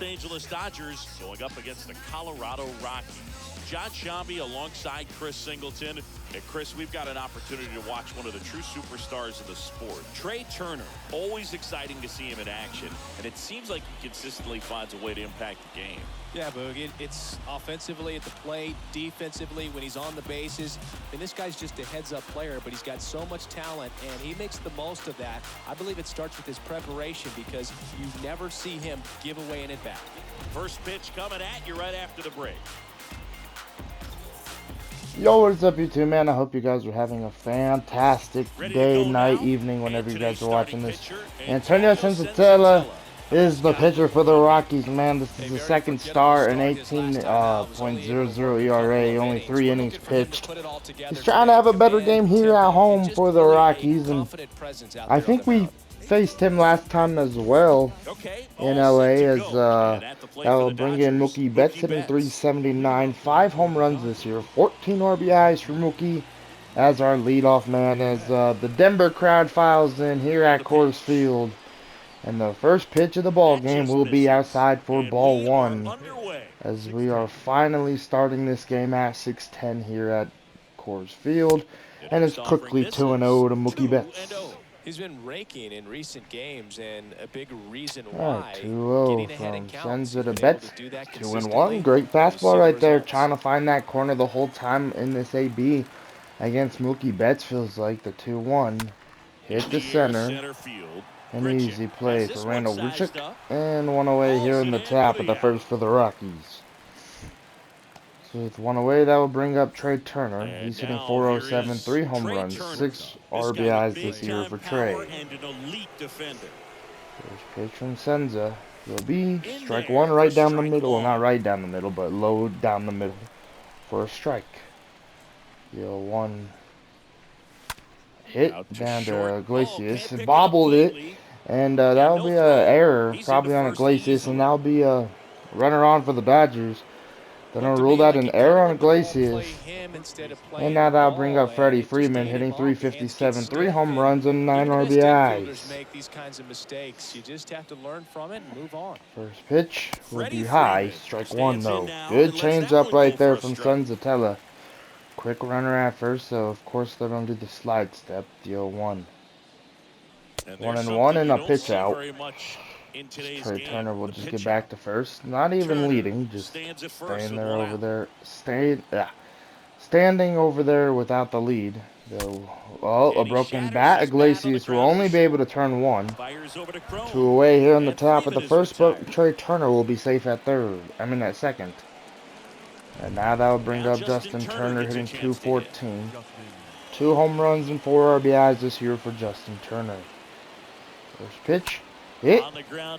Angeles Dodgers going up against the Colorado Rockies. John Shambi alongside Chris Singleton. And Chris, we've got an opportunity to watch one of the true superstars of the sport. Trey Turner, always exciting to see him in action. And it seems like he consistently finds a way to impact the game. Yeah, Boog, it's offensively at the plate, defensively when he's on the bases. And this guy's just a heads-up player, but he's got so much talent, and he makes the most of that. I believe it starts with his preparation because you never see him give away an at-bat. First pitch coming at you right after the break. Yo, what's up, YouTube, man? I hope you guys are having a fantastic day, night, evening, whenever you guys are watching this. Antonio Senzatella is the pitcher for the Rockies, man. This is the second start, an 18.00 ERA, only 3 innings pitched. He's trying to have a better game here at home for the Rockies, and I think we faced him last time as well in LA, as that'll bring in Mookie Betts, hitting .379, 5 home runs this year, 14 RBIs for Mookie as our leadoff man, as the Denver crowd files in here at Coors Field. And the first pitch of the ball game will be outside for ball 1, as we are finally starting this game at 6:10 here at Coors Field, and it's quickly 2-0 to Mookie Betts. He's been raking in recent games, and a big reason All why. right, 2-0 from Senza to Betts. 2-1. Great fastball right there. Trying to find that corner the whole time in this AB against Mookie Betts. Feels like the 2-1. Hit the center. An easy play for Randall Grichuk. And one away here in the top of the first for the Rockies. So with one away, that will bring up Trey Turner. He's hitting .407, 3 home runs, 6 RBIs this year for Trey. First pitch from Senza will be strike 1 right down the middle. Well, not right down the middle, but low down the middle for a strike. Deal 1. Hit down to Iglesias. Bobbled it, and that'll be an error probably on Iglesias, and that'll be a runner on for the Dodgers. Then I'll rule that an error on Iglesias. And now that'll bring up Freddie Freeman, hitting .357, 3 home runs and 9 RBIs. First pitch will be high, strike 1 though. Good changeup right there from Senzatella. Quick runner at first, so of course they don't do the slide step. Deal 1. 1-1 and a pitch out. Trey Turner will just get back to first. Not even leading, just standing over there without the lead. Oh, a broken bat. Iglesias will only be able to turn 1. 2 away here on the top of the first, but Trey Turner will be safe at second. And now that will bring up Justin Turner, hitting .214. 2 home runs and 4 RBIs this year for Justin Turner. First pitch. Hit.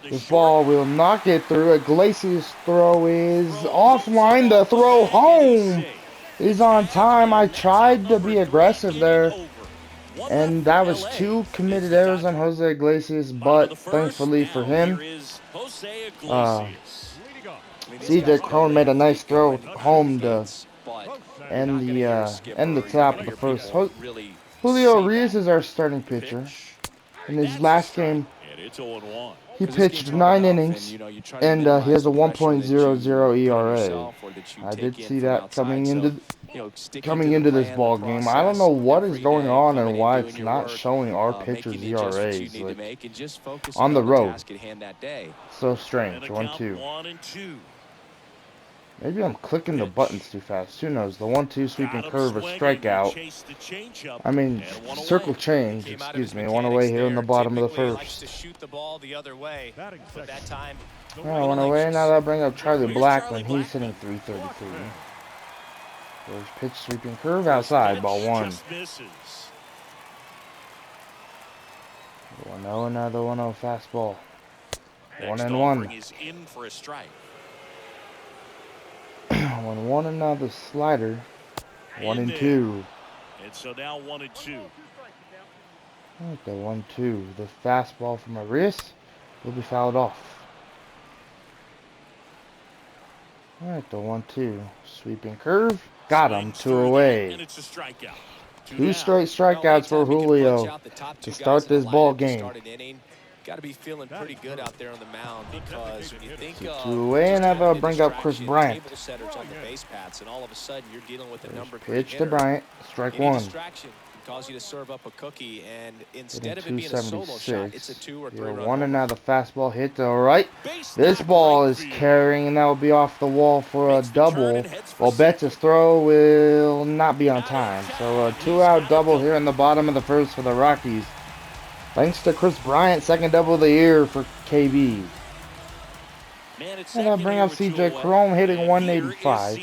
This ball will not get through. Iglesias' throw is offline. The throw home is on time. I tried to be aggressive there, and that was 2 committed errors on Jose Iglesias, but thankfully for him, CJ Cron made a nice throw home to end the top of the first. Julio Reyes is our starting pitcher. In his last game, he pitched 9 innings, and he has a 1.00 ERA. I did see that coming into this ball game. I don't know what is going on and why it's not showing our pitchers' ERAs on the road. So strange. 1-2. Maybe I'm clicking the buttons too fast. Who knows? The 1-2 sweeping curve, a strikeout. Circle change. Excuse me. 1 away here in the bottom of the first. Alright, 1 away. Now that'll bring up Charlie Blackman. He's hitting .333. First pitch, sweeping curve, outside. Ball 1. 1-0, another 1-0 fastball. 1-1. 1-1, another slider. 1-2. And so now 1-2. Alright, the 1-2. The fastball from Arias will be fouled off. Alright, the 1-2. Sweeping curve. Got him. 2 away. 2 straight strikeouts for Julio to start this ball game. Got to be feeling pretty good out there on the mound, because when you think of 2 away, and that'll bring up Chris Bryant. table setters on the base paths, and all of a sudden you're dealing with a number 3 Pitch hitter. to Bryant, strike Any 1. distraction can cause you to serve up a cookie, and instead of it Hitting being a solo shot, it's a 276. 2 or 3 You're run 1 and homer. now the fastball hit to right. This ball is carrying, and that will be off the wall for a double. Well, Betts' throw will not be on time. So a 2-out double here in the bottom of the first for the Rockies. Thanks to Chris Bryant, second double of the year for KB. And that'll bring up CJ Cron hitting 185.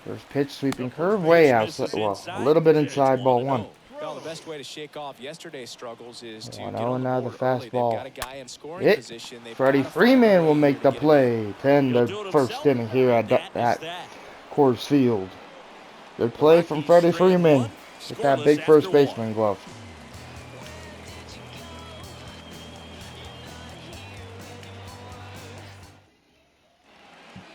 First pitch, sweeping curve, way outside. Well, a little bit inside, ball 1. Well, the best way to shake off yesterday's struggles is to 1-0, get on the now board the early. They've fastball. got a guy in scoring Hit. position. They've Freddie got to find a Freeman way will here make the to get him in. play. 10 the first inning here at Coors Field. Good play from Freddie Freeman with that big first baseman glove.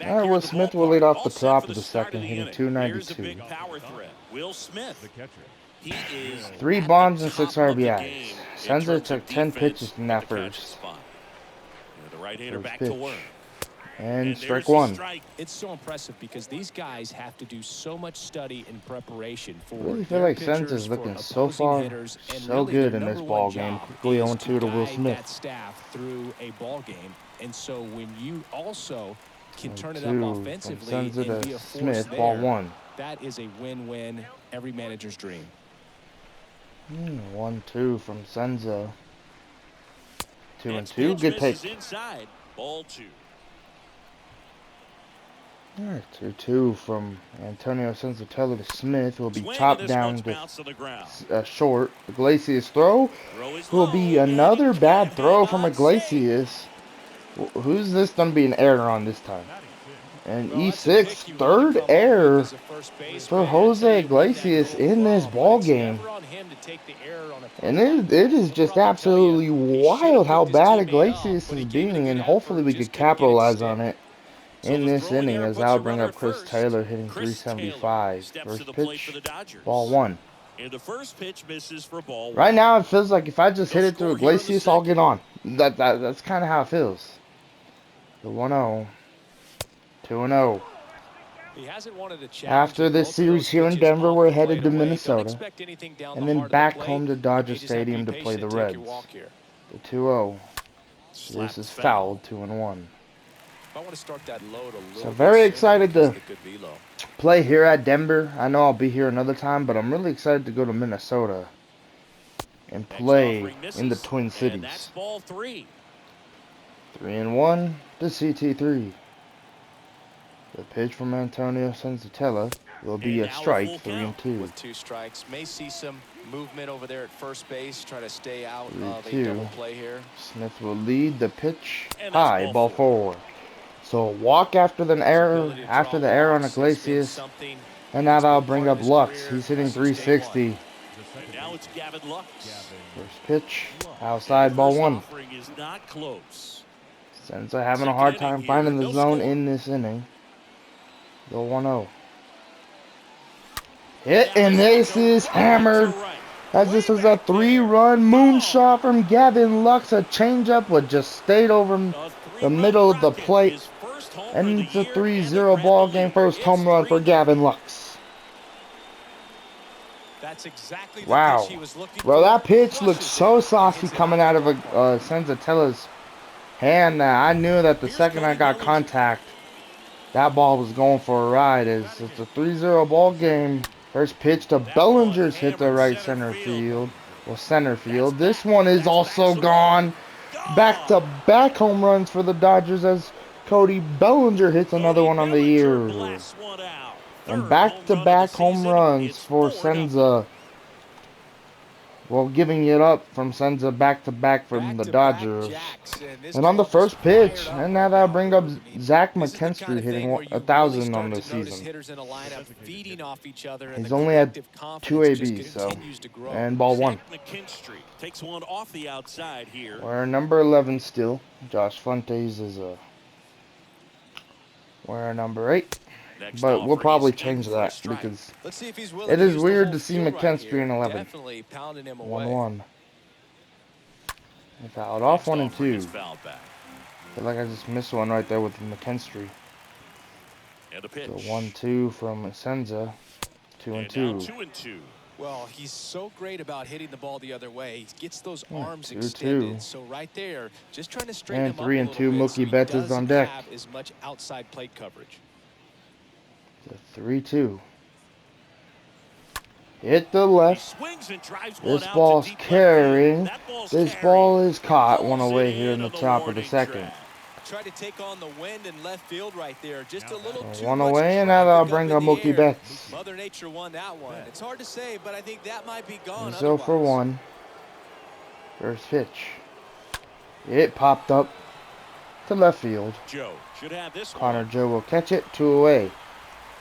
All right, Will Smith will lead off the top of the second, hitting 292. Will Smith. The catcher. He is 3 bombs and 6 RBIs. Senza took 10 pitches in that first. The right-hander back pitch. to work. And strike there's 1. strike. It's so impressive because these guys have to do so much study and preparation for I really feel their like pitchers, Senza's for looking so opposing far hitters, and so really good their in this number ball one game. job Quickly is 0-2 to Will guide Smith. that staff through a ball game. And so when you also can turn it up 2 offensively from and Senza be to a force Smith, there, ball 1. that is a win-win, every manager's dream. 1-2 from Senza. 2-2, good pitch take. inside. Ball 2. All right, 2-2 from Antonio Senzatella to Smith will be chopped down to short. Iglesias throw will be another bad throw from Iglesias. Who's this going to be an error on this time? And E6, third error for Jose Iglesias in this ball game. And it is just absolutely wild how bad Iglesias is being, and hopefully we could capitalize on it in this inning, as I'll bring up Chris Taylor hitting 375. First pitch, ball 1. And the first pitch misses for ball 1. Right now it feels like if I just hit it to Iglesias, I'll get on. That's kind of how it feels. The 1-0. 2-0. After this series here in Denver, we're headed to Minnesota, and then back home to Dodger Stadium to play the Reds. The 2-0. This is fouled, 2-1. So very excited to play here at Denver. I know I'll be here another time, but I'm really excited to go to Minnesota and play in the Twin Cities. 3-1 to CT3. The pitch from Antonio Senzatella will be a strike, 3-2. With 2 strikes, may see some movement over there at first base, try to stay out of a 3-2. double play here. Smith will lead the pitch high, ball 4. So walk after the error on Iglesias, and now that'll bring up Lux. He's hitting 360. Now it's Gavin Lux. First pitch, outside, ball 1. Senza having a hard time finding the zone in this inning. The 1-0. Hit, and this is hammered, as this was a 3-run moonshot from Gavin Lux. A changeup would just stayed over the middle of the plate. And it's a 3-0 ball game. First home run for Gavin Lux. That's exactly the wow. pitch he was looking Bro, for. that pitch looked so saucy coming out of Senzatella's hand that I knew that the second I got contact, that ball was going for a ride. It's a 3-0 ball game. First pitch to Bellinger's hit the right center field. Well, center field. This one is also gone. Back-to-back home runs for the Dodgers as Cody Bellinger hits another one on the year. And back-to-back home runs for Senza. Well, giving it up from Senza back-to-back from the Dodgers. And on the first pitch, and now that'll bring up Zach McKinstry hitting 1,000 on the season. He's only had 2 ABs, so, and ball 1. We're number 11 still. Josh Fuentes is we're number 8. But we'll probably change that because it is weird to see McKinstry in 11. 1-1. He fouled off. 1-2. Fouled back. I feel like I just missed one right there with McKinstry. And a pitch. So 1-2 from Senza. 2-2. 2-2. Well, he's so great about hitting the ball the other way. He gets those arms 2-2. extended. So right there, just trying to straighten And him up a little 3-2. bit Mookie so he Betts is doesn't on deck. have as much outside plate coverage. So 3-2. Hit the left. This ball's carrying. This ball is caught. One away here in the top of the second. Tried to take on the wind and left field right there. Just a little too One much away, and now that'll bring up Mookie Betts. Mother Nature won that one. It's hard to say, but I think that might be gone. He's 0 for 1. First pitch. It popped up to left field. Joe should have this Connor one. Joe will catch it. 2 away.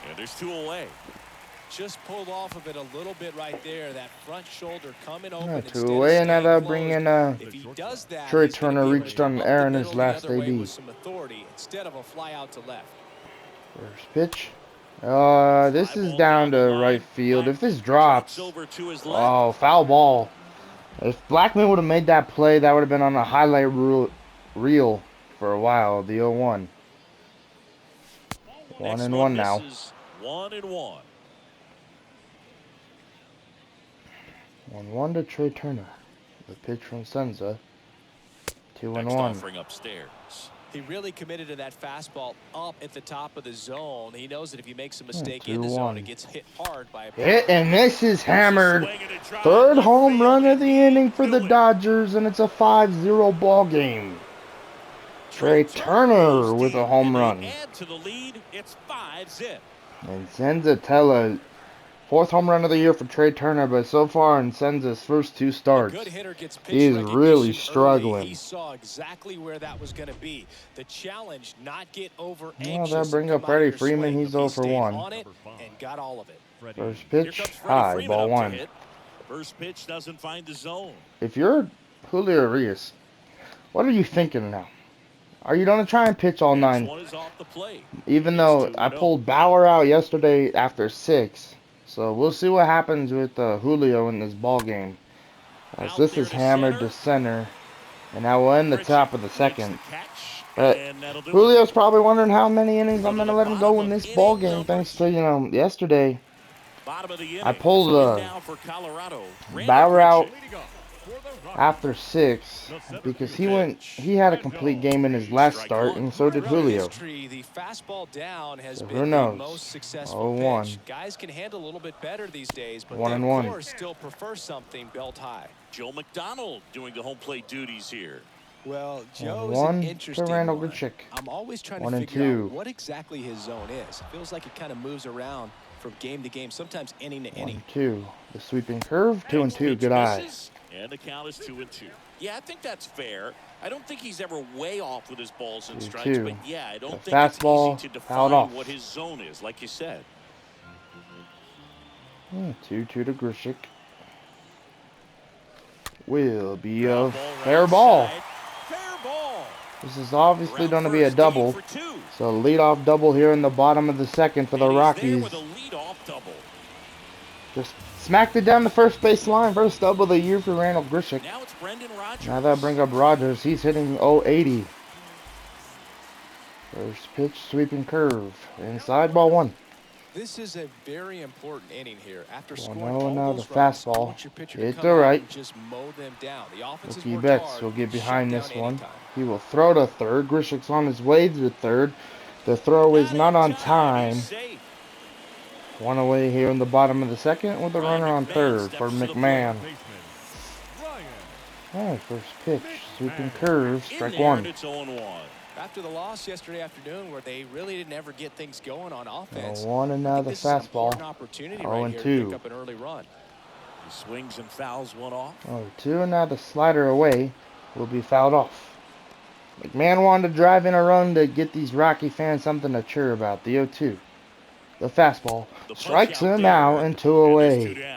And there's 2 away. Just pulled off of it a little bit right there. That front shoulder coming open. 2 away, and now that'll bring in if he does that, Trey Turner reached on air in his last AB. With some authority instead of a fly out to left. First pitch. This is down to right field. If this drops, oh, foul ball. If Blackman would have made that play, that would have been on a highlight reel for a while. The 0-1. 1-1 now. 1-1. 1-1 to Trey Turner. The pitch from Senza. 2-1. Offering upstairs. He really committed to that fastball up at the top of the zone. He knows that if he makes a mistake in the zone, it gets hit hard by a hit, and this is hammered. Third home run of the inning for the Dodgers, and it's a 5-0 ball game. Trey Turner with a home run. Add to the lead, it's 5-zip. And Senzatella, 4th home run of the year for Trey Turner, but so far in Senza's first 2 starts, he is really struggling. He saw exactly where that was going to be. The challenge, not get over Well, that brings up Freddie Freeman. He's 0 for 1. And got all of it. First pitch, high, ball 1. First pitch doesn't find the zone. If you're Julio Urias, what are you thinking now? Are you going to try and pitch all 9? Even though I pulled Bauer out yesterday after 6. So we'll see what happens with Julio in this ball game. As this is hammered to center. And now we'll end the top of the second. But Julio's probably wondering how many innings I'm going to let him go in this ball game. Thanks to, yesterday I pulled Bauer out after 6 because he had a complete game in his last start, and so did Julio. The fastball down has So been who knows? the most successful 0-1. pitch. Guys can handle a little bit better these days, but 1-1. they of course still prefer something belt high. Joe McDonald doing the home plate duties here. Well, Joe is 1-1 an to interesting Randall one. Grichuk. I'm always trying to 1-2. figure out what exactly his zone is. It feels like it kind of moves around from game to game, sometimes inning to inning. 1-2. The sweeping curve. 2-2. Good eye. And the count is 2-2. Yeah, I think that's fair. I don't think he's ever way off with his balls and strikes, but yeah, I don't think fastball, it's easy to fouled define off. what his zone is, like you said. 2-2 to Grichuk. Will be a fair ball. This is obviously going to be a double. So leadoff double here in the bottom of the second for the Rockies. Just smacked it down the first base line. First double of the year for Randall Grichuk. Now that'll bring up Rogers. He's hitting 080. First pitch, sweeping curve. Inside, ball 1. This is a very important inning here. After scoring 1-0 all now, those the runs, fastball. I want your pitcher to Hit come to out right. and just mow them down. The offense has Mookie worked Betts hard will get to behind shut this down one. anytime. He will throw to third. Grichuk's on his way to third. The throw is not on time. 1 away here in the bottom of the second with a runner on third for McMahon. Alright, first pitch. Sweeping curve. Strike 1. After the loss yesterday afternoon where they really didn't ever get things going on offense, 1 and now the fastball. 0-2. Pick up an early run. He swings and fouls one off. 0-2 and now the slider away will be fouled off. McMahon wanted to drive in a run to get these Rocky fans something to cheer about. The 0-2. The fastball strikes him out and 2 away.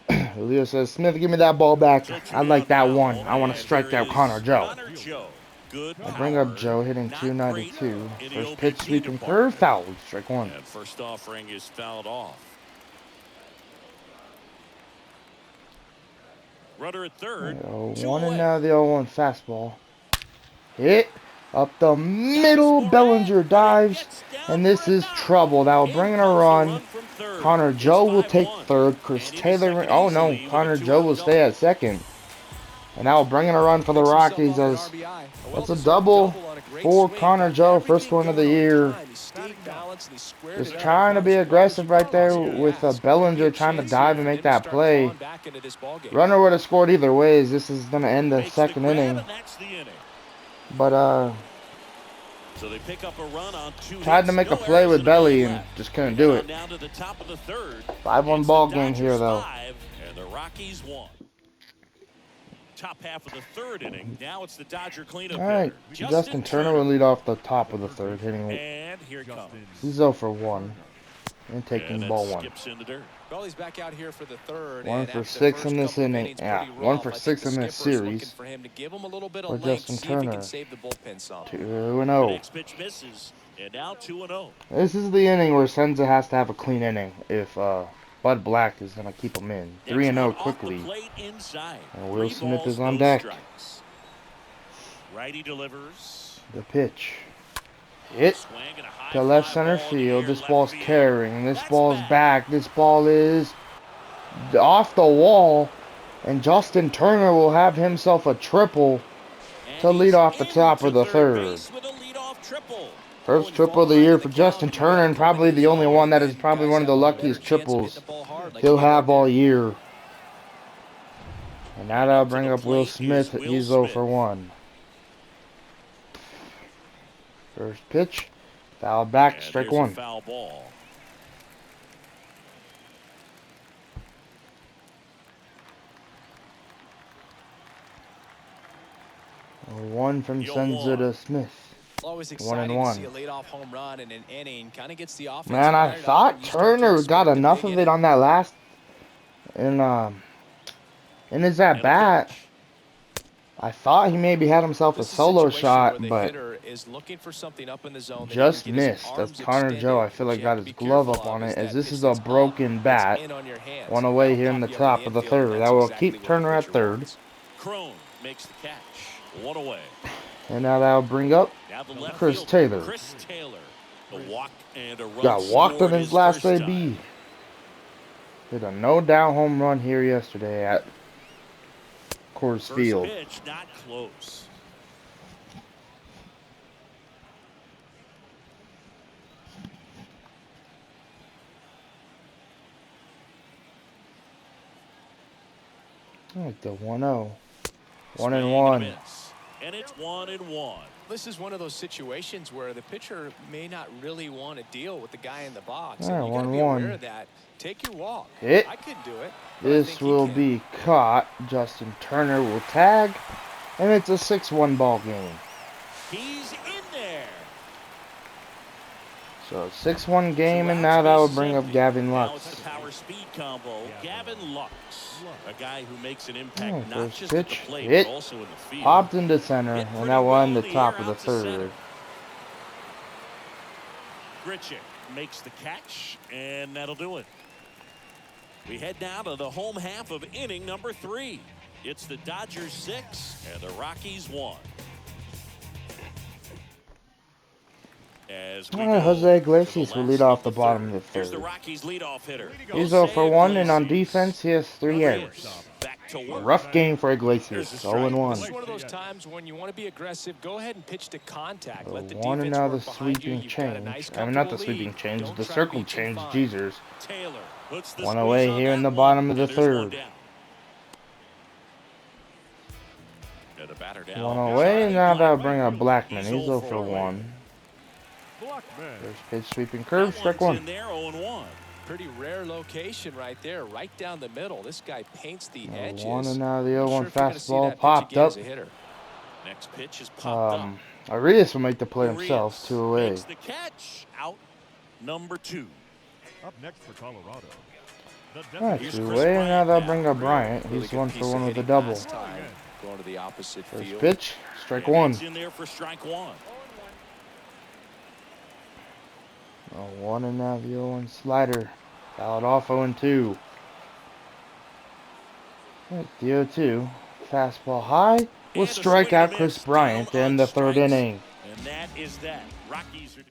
Julio says, Smith, give me that ball back. I like that one. I want to strike out Connor Joe. I bring up Joe hitting 292. First pitch, sweeping curve, fouled. Strike 1. And first offering is fouled off. Runner at third. 2 1 and away. now the 0-1 fastball. Hit up the Guys middle. for it, Bellinger but it dives, gets down and for this a is knock. trouble. That will In bring in a comes the run. run from third. Connor It's Joe will take 5-1. third. Chris And into Taylor. second Oh no, easily with a Connor Joe two-out will double. stay at second. And that will bring in a run for the Picks himself Rockies off an as RBI. that's a well-deserved double on a great for swing. Connor Got Joe. First everything one of the going on year. time. He stayed balanced and he squared Just it up trying to about be as well as you aggressive right can there possibly with ask. Could be Bellinger a trying to chance here dive and for make him to that start play. clawing back into this ballgame. Runner would have scored either way, as this is going to end the Makes the second grab, inning. and that's the inning. But So they pick up a run on 2 tried to hits. make No a play errors with and a man Belly and left. just We couldn't head do on it. down to the top of the third. 5-1 It's ball the game here Dodgers though. 5 and the Rockies 1. Top half of the third inning. Now it's the Dodger cleanup All right, hitter. Justin Turner will lead off the top of the third, hitting. And here it comes. He's 0 for 1 and And taking that ball 1. skips in the dirt. Well, he's back out here for the third. 1 and for after the 6 first in this couple of inning. innings, Yeah, pretty 1 rough. for I think 6 the in this skipper's looking series for him to give him a little bit for of length, Justin see if he can Turner. save the bullpen some. 2 The 0. next pitch misses. And now 2-0. This is the inning where Senza has to have a clean inning if Bud Black is going to keep him in. 3 0 quickly. Plate inside. And Will 3 Smith balls, is on no deck. strikes. Righty delivers. The pitch. Hit Swing and a high to left fly center ball in the field. air, This left ball's field. carrying. This That's ball's back. back. This ball is off the wall. And Justin Turner will have himself a triple to And lead he's off the top into of the third. base with a leadoff triple. First triple of the year for Justin Turner, and probably the only one that is probably one of the luckiest triples he'll have all year. And now that'll bring up Will Smith. He's 0 for 1. First pitch, foul back, strike 1. Foul ball. One from Senza to Smith. Always 1 exciting and 1. to see a leadoff home run in an inning. Kind of gets the offense. Man, I fired up, thought and you start to Turner expect got the enough big of it inning. on that last in his at bat. I thought he maybe had himself a solo shot, but is looking for something up in the zone just missed. That's Connor Joe. I feel like got his glove up on it, as this is a broken bat. 1 away here in the top of the third. That will keep Turner at third. Crone makes the catch. 1 away. And now that'll bring up Chris Taylor. Chris Taylor. A walk and a run. Got walked on his last first AB. time. Hit a no-doubt home run here yesterday at Coors First Field. pitch, not close. I like the 1-0. 1 and Swing 1. a miss. And it's 1-1. This is one of those situations where the pitcher may not really want to deal with the guy in the box. All right, And you got to be 1-1. aware of that. Take your walk. Hit. I couldn't do it. but I This think he will can. be caught. Justin Turner will tag. And it's a 6-1 ball game. He's in there. So 6-1 game, and now that will bring up Gavin Now Lux. it's the power speed combo. Gavin Lux, a guy who makes an impact not First just at the pitch, plate hit, but also in the field. popped into center, Hit and pretty that will well end the in top air of the out to center. third. Grichuk makes the catch, and that'll do it. We head now to the home half of inning number 3. It's the Dodgers 6 and the Rockies 1. As we All right, go Jose to Iglesias will last lead off the third. bottom of the Here's the third. Rockies leadoff hitter. He's 0 for 1, and on Iglesias. defense, he has 3 errors. Back to A work. rough game for Iglesias. Here's the 0 and strike. 1. This is one of those times when you want to be aggressive. Go ahead and pitch to contact. Let the 1 and defense now the work behind you. sweeping You've got a change. nice, I mean, not the comfortable sweeping lead. change, Don't the try to circle be too change. fine. Jesus. Taylor puts the 1 squeeze away on here in that the one, bottom of the and there's one third. down. And the batter down. 1 away, and now that'll bring up Blackman. He's 0 for 1. First pitch, sweeping curve, That strike one's 1. in there, 0-1. Pretty rare location right there, right down the middle. This guy paints the edges. 1 and now the Not 0-1 sure if you're gonna see fastball that pitch popped again up. as a hitter. Next pitch is popped up. Arias will make the play himself, Urias 2 away. makes the catch. Out number 2. Up next for Colorado. Alright, Here's 2 Chris away, and now Bryant they'll now. bring up Bryant. Really He's good 1 piece for of 1 with a hitting double. last time, going to the opposite First field. pitch, strike And 1. he's in there for strike 1. 1 and now the 0-1 slider. Fouled off 0-2. The 0-2. Fastball high. Will And a strike swing and out a Chris miss, Bryant down on in the third strikes. inning. And that is that. Rockies are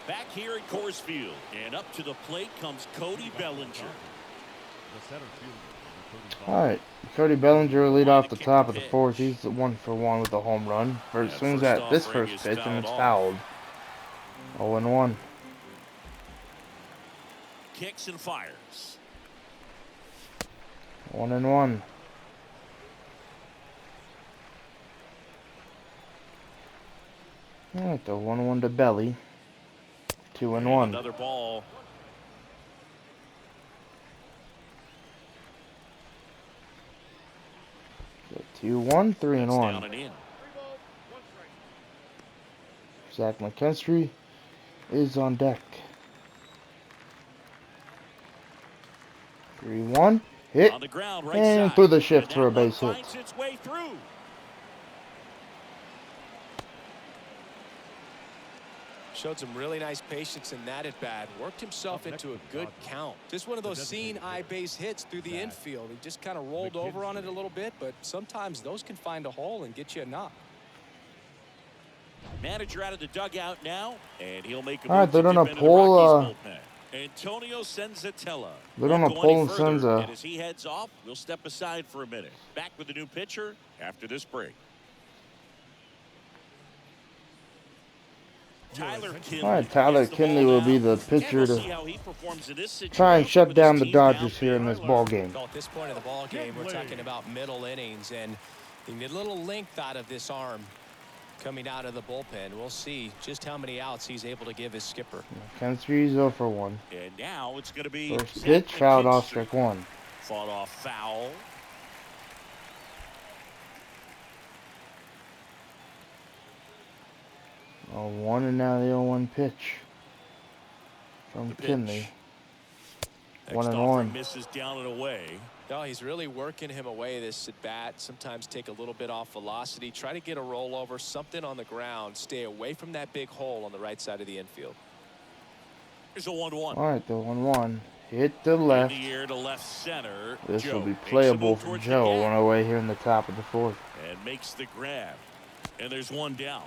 back here at Coors Field. And up to the plate comes Cody Bellinger. The center fielder, number 35. Alright, Cody Bellinger will lead Line off to the kick top the of the pitch. fourth. He's 1-for-1 with a home run. First swings First at this offering first is pitch and it's off. fouled. 0-1. Kicks and fires. 1-1. Alright, the 1-1 to Belly. 2-1. Another ball. So 2-1, 3-1. Down and in. Zach McKinstry is on deck. 3-1. Hit. On the ground, right And side. through the shift And for a that one base hit. finds its way through. Showed some really nice patience in that at bat. Worked himself into a good count. Just one of those seeing eye base hits through the infield. He just kind of rolled over on it a little bit, but sometimes those can find a hole and get you a knock. Manager out of the dugout now, and he'll make a All right, move they're to gonna dip into the pull, Rockies bullpen. Antonio Senzatella. They're Won't gonna go pull any and further, Senza. and as he heads off, we'll step aside for a minute. Back with the new pitcher after this break. Tyler Kinley. All right, Tyler gets the Kinley ball will be now, the and pitcher we'll to see how he performs in this situation try and shut with his down the team Dodgers down here in big. this ball game. Well, at this point of the ball game, we're talking about middle innings, and you need a little length out of this arm coming out of the bullpen. We'll see just how many outs he's able to give his skipper. McKinstry's 0-for-1. And now it's going to be First Zach pitch, fouled off, McKinstry. strike one. Fought off foul. Oh, 1 and now the 0-1 pitch from pitch. Kinley. Next 1-1. offering misses down and away. No, he's really working him away this at bat. Sometimes take a little bit off velocity. Try to get a rollover, something on the ground. Stay away from that big hole on the right side of the infield. Here's a 1-1. All right, the 1-1 hit the left. In the air to left center. This Joe will be makes the playable move for towards the Joe gap on our way here in the top of the fourth. and makes the grab. And there's one down.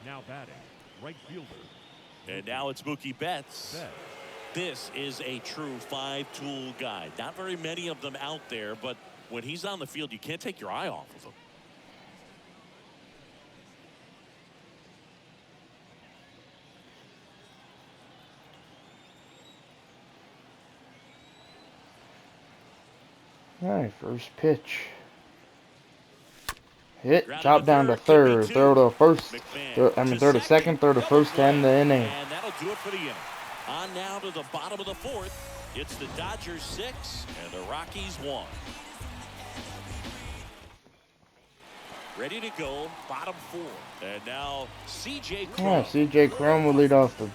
Now batting, right fielder. And now it's Mookie Betts. Betts. This is a true five-tool guy. Not very many of them out there, but when he's on the field, you can't take your eye off of him. All right, first pitch. Hit, Grounded chop to down to third, third, could be throw two. to first, McMahon throw to second, throw to double first, to end the play. inning. And that'll do it for the inning. On now to the bottom of the fourth. It's the Dodgers 6 and the Rockies 1. Ready to go, bottom four. And now C.J. Crum. Yeah, C.J. Crum will lead off the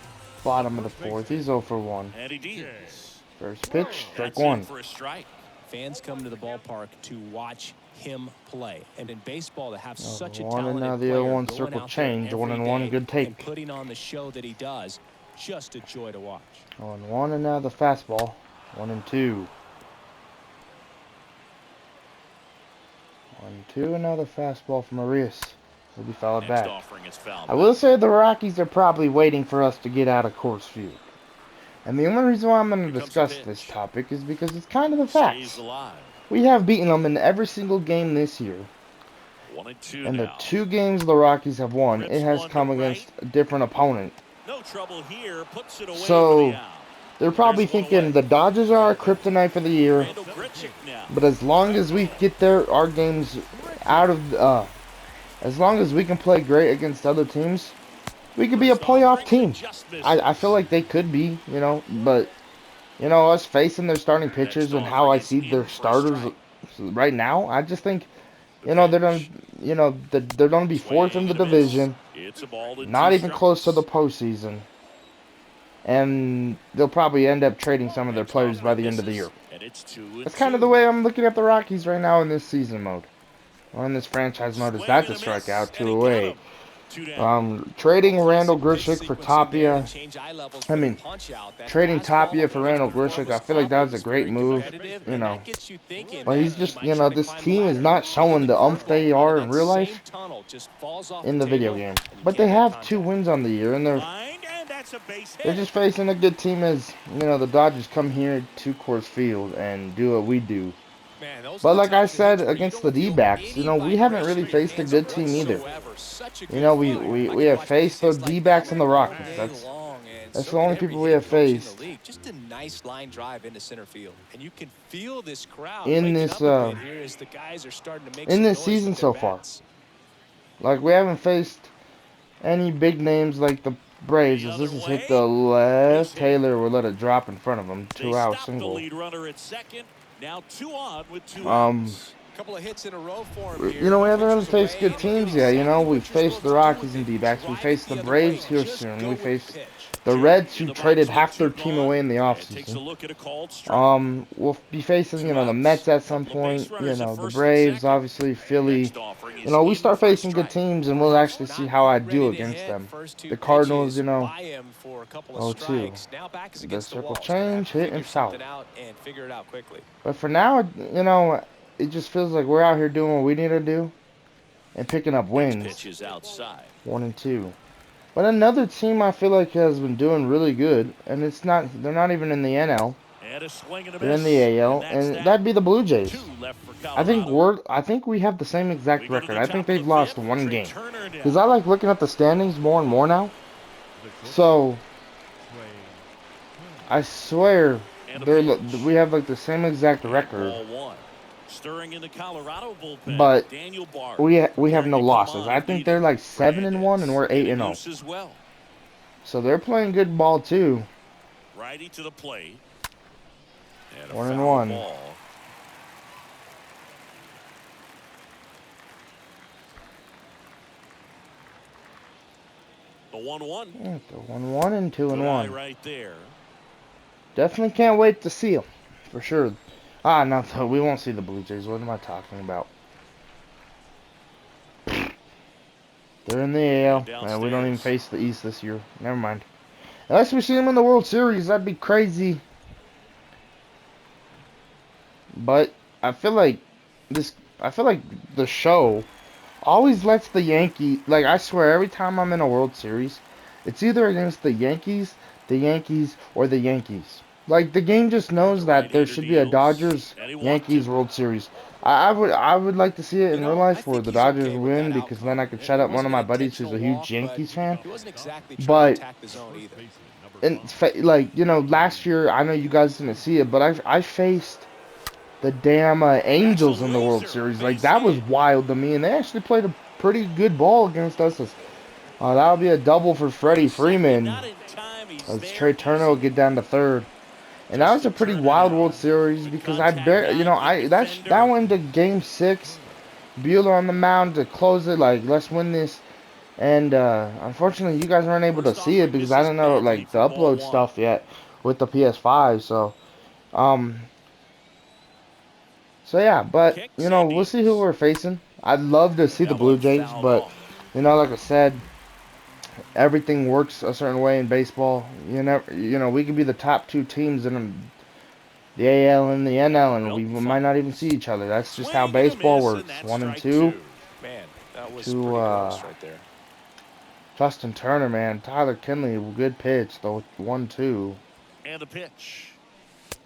bottom of the fourth. He's 0-for-1. And he deals. First pitch, strike That's in one. for a strike. Fans come to the ballpark to watch him play. And in baseball, to have such a 1 and talented now the player 0-1 going circle out change. there 1 every and 1, day good take. and putting on the show that he does, just a joy to watch. 1-1 and now the fastball. 1-2. 1-2 and now the fastball from Arias. Will be fouled Next back. offering is fouled I will say the Rockies are probably waiting for us to get out of Coors Field. And the only reason why I'm going to Here comes discuss the this pitch. topic is because it's kind of the Stays facts. alive. We have beaten them in every single game this year. 1-2 And the now. 2 games the Rockies have won, Rips it has one to come right. against a different opponent. No trouble here. Puts it away So, for the out. They're probably There's one thinking away. the Dodgers are our kryptonite for the year. Randall Grichuk now. But as long as we get our games out of, as long as we can play great against other teams, we could be a playoff team. I feel like they could be, you know, but, you know, us facing their starting pitchers and how I see their starters right now, I just think, you know, they're gonna be fourth in the division, It's a ball and not 2 even close to the strikes. postseason, and they'll probably end up trading some of their players by the end of the year. And it's 2-2. That's kind of the way I'm looking at the Rockies right now in this season mode. Or in this franchise mode, is Swing that's a and a miss, strikeout, and 2 he got away. him. Trading Randall Grichuk for Tapia. I mean, trading Tapia for Randall Grichuk, I feel like that was a great move, you know. But he's just, you know, this team is not showing the they are in real life in the video game. But they have 2 wins on the year, and they're just facing a good team as, you know, the Dodgers come here to Coors Field and do what we do. But like I said, against the D-backs, you know, we haven't really faced a good team either. You know, we have faced the D-backs and the Rockies. That's the only people we have faced Just a nice line drive into center field, and you can feel this crowd in this here as the guys are starting to make in this season so far. Like, we haven't faced any big names like the Braves. As this is hit the left, Taylor will let it drop in front of him. 2-out single. Now 2 on with 2 couple of hits in a row for him here. You know, we haven't really faced good teams yet. You know, we've faced the Rockies and D-backs. We faced the Braves here soon. We faced the Reds, who traded half their team away in the offseason. We'll be facing, you know, the Mets at some point. You know, the Braves, obviously, Philly. You know, we start facing good teams, and we'll actually see how I do against them. The Cardinals, you know, 0-2. The circle change, hit, and foul. But for now, you know, it just feels like we're out here doing what we need to do and picking up wins. 1 and 2. But another team I feel like has been doing really good, and they're not even in the NL. They're in the AL, and that'd be the Blue Jays. I think we have the same exact record. I think they've lost 1 game. Because I like looking at the standings more and more now. So I swear we have like the same exact record. But we have no losses. I think they're like 7-1 and we're 8-0. So they're playing good ball too. Righty to the plate. 1-1. The 1-1. Yeah, the 1-1 and 2-1. Right there. Definitely can't wait to see them, for sure. No, we won't see the Blue Jays. What am I talking about? They're in the AL, and we don't even face the East this year. Never mind. Unless we see them in the World Series, that'd be crazy. But I feel like the show always lets the Yankees. Like, I swear, every time I'm in a World Series, it's either against the Yankees, or the Yankees. Like, the game just knows that there should be a Dodgers-Yankees World Series. I would like to see it in real life where the Dodgers win, because then I could shut up one of my buddies who's a huge Yankees fan. But, like, you know, last year, I know you guys didn't see it, but I faced the damn Angels in the World Series. Like, that was wild to me, and they actually played a pretty good ball against us. That'll be a double for Freddie Freeman. As Trey Turner will get down to third. And that was a pretty wild World Series, because that went to Game 6. Buehler on the mound to close it, like, let's win this. And unfortunately, you guys weren't able to see it because I didn't know, like, the upload stuff yet with the PS5. So yeah, but you know, we'll see who we're facing. I'd love to see the Blue Jays, but you know, like I said, everything works a certain way in baseball. You know, we could be the top 2 teams in the AL and the NL, and we might not even see each other. That's just how baseball works. 1 and 2. Man, that was pretty close right there. Justin Turner, man. Tyler Kinley, good pitch. The 1-2. And a pitch.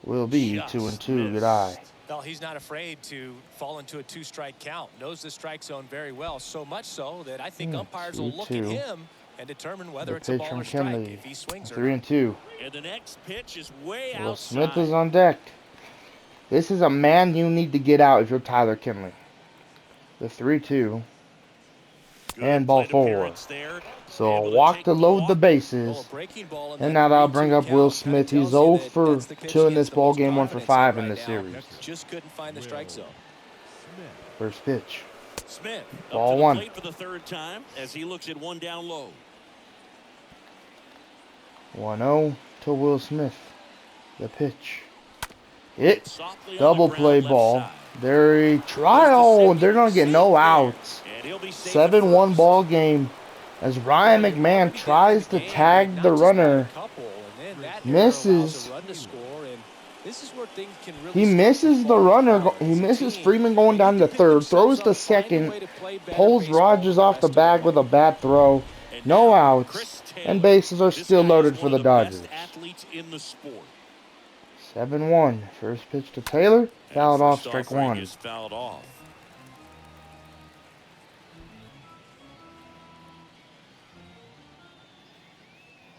Will be 2-2. Good eye. Well, he's not afraid to fall into a 2-strike count. Knows the strike zone very well. So much so that I think umpires will look at him and determine whether it's a ball or strike if he swings or 3-2. And the next pitch is way Will outside. Smith is on deck. This is a man you need to get out if you're Tyler Kinley. The 3-2. And ball 4. So a walk to load the bases. And now that'll bring up Will Smith. He's 0 for 2 in this ball game, 1 for 5 in this series. Just couldn't find the strike zone. First pitch. Smith Ball 1. For the 3rd time as he looks at 1 down low. 1-0 to Will Smith. The pitch. Double play ball. They're going to get no outs. 7-1 ball game. As Ryan McMahon tries to tag the runner. Misses. He misses the runner. He misses Freeman going down to third. Throws to second. Pulls Rogers off the bag with a bad throw. No outs. And bases are still loaded for the Dodgers. 7-1. First pitch to Taylor. Fouled off, strike one.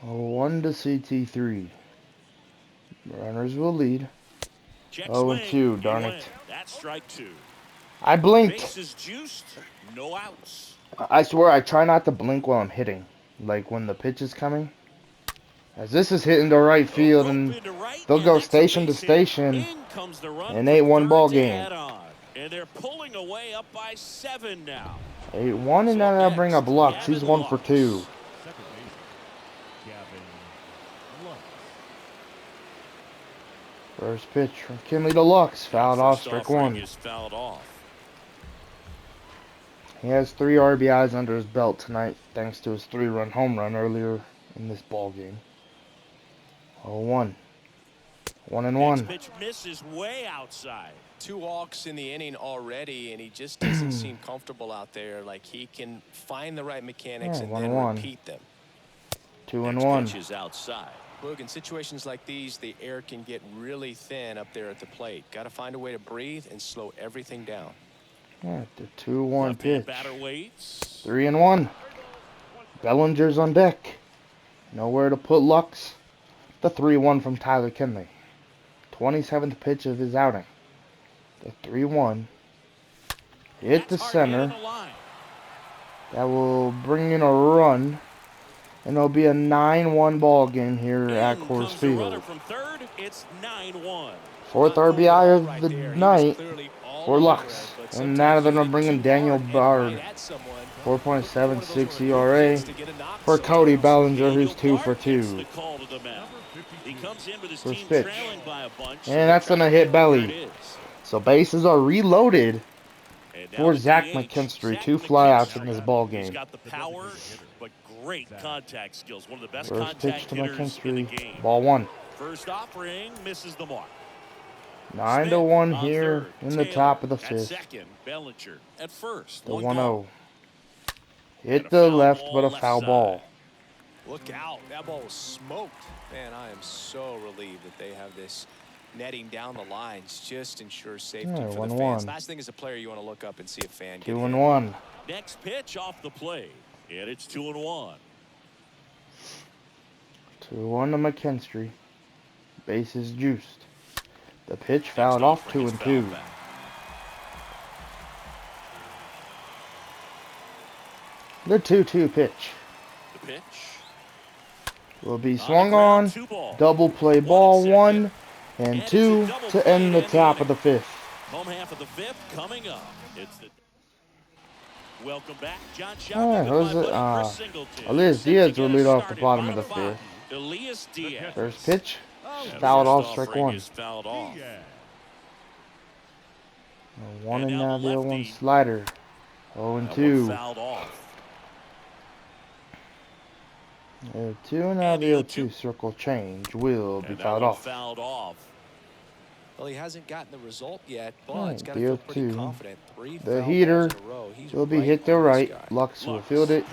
1 to CT3. Runners will lead. 0-2, darn it. That's strike two. I blinked. Bases juiced, no outs. I swear I try not to blink while I'm hitting. Like when the pitch is coming. As this is hitting to right field, and they'll go station to station. An 8-1 ball game. And they're pulling away up by 7 now. 8-1, and now they'll bring up Lux. He's 1 for 2. First pitch from Kinley to Lux. Fouled off, strike one. He has 3 RBIs under his belt tonight, thanks to his 3-run home run earlier in this ball game. 0-1. 1-1. Pitch misses way outside. 2 walks in the inning already, and he just doesn't seem comfortable out there. Like he can find the right mechanics and then repeat them. 2-1. Pitch is outside. Look, in situations like these, the air can get really thin up there at the plate. Got to find a way to breathe and slow everything down. Yeah, the 2-1 pitch. 3-1. Bellinger's on deck. Nowhere to put Lux. The 3-1 from Tyler Kinley. 27th pitch of his outing. The 3-1. Hit the center. That will bring in a run. And it'll be a 9-1 ball game here at Coors Field. Fourth RBI of the night for Lux. And now they're going to bring in Daniel Bard. 4.76 ERA for Cody Bellinger, who's 2 for 2. First pitch. And that's going to hit belly. So bases are reloaded for Zach McKinstry. 2 flyouts in this ball game. Great contact skills. One of the best First pitch to McKinstry. Ball 1. First offering misses the mark. 9-1 here in the top of the 5th. Second, Bellinger at first. The 1-0. Hit the left, but a foul ball. Look out. That ball was smoked. Man, I am so relieved that they have this netting down the lines. Just ensures safety for the fans. Last thing as a player, you want to look up and see a fan get 2-1. Next pitch off the plate. And it's 2-1. 2-1 to McKinstry. Bases juiced. The pitch fouled off. 2-2. The 2-2 pitch. The pitch will be swung on. Double play, ball 1 and 2 to end the top of the 5th. Home half of the 5th coming up. It's the welcome back, John Shelby. Elias Diaz will lead off the bottom of the 5th. First pitch, fouled off, strike 1. 1 and now the 0-1 slider. 0-2. 0-2 and now the 0-2 circle change will be fouled off. Well, he hasn't gotten the result yet, but it's got to feel pretty confident. The heater will be hit to right. Lux will field it.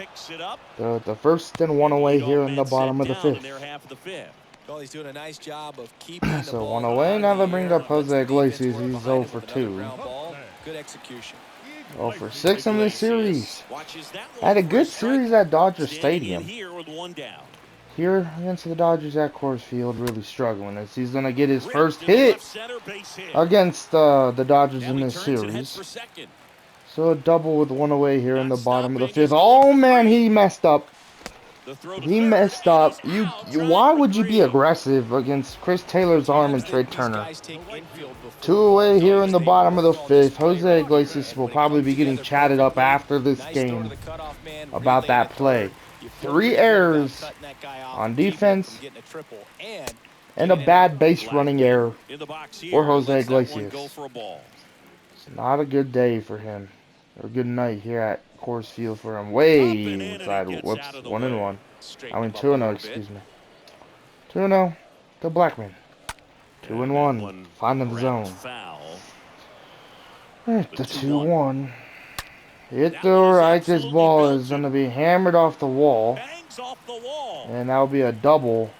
The first and 1 away here in the bottom of the 5th. Well, he's doing a nice job of keeping the so ball 1 away. Now they bring up Jose Iglesias. He's 0 for 2. Good execution. 0 for 6 in this series. Had a good series at Dodger Stadium. Here against the Dodgers at Coors Field, really struggling as he's going to get his first hit against the Dodgers in this series. So a double with 1 away here in the bottom of the 5th. Oh man, he messed up. He messed up. Why would you be aggressive against Chris Taylor's arm and Trey Turner? 2 away here in the bottom of the 5th. Jose Iglesias will probably be getting chatted up after this game about that play. 3 errors on defense and a bad base running error for Jose Iglesias. It's not a good day for him. A good night here at Coors Field for him. Way inside. Whoops. 1-1. I mean 2-0. Excuse me. 2-0 to Blackman. 2-1. Finding the zone. Alright, the 2-1. Hit the right. This ball is going to be hammered off the wall. And that will be a double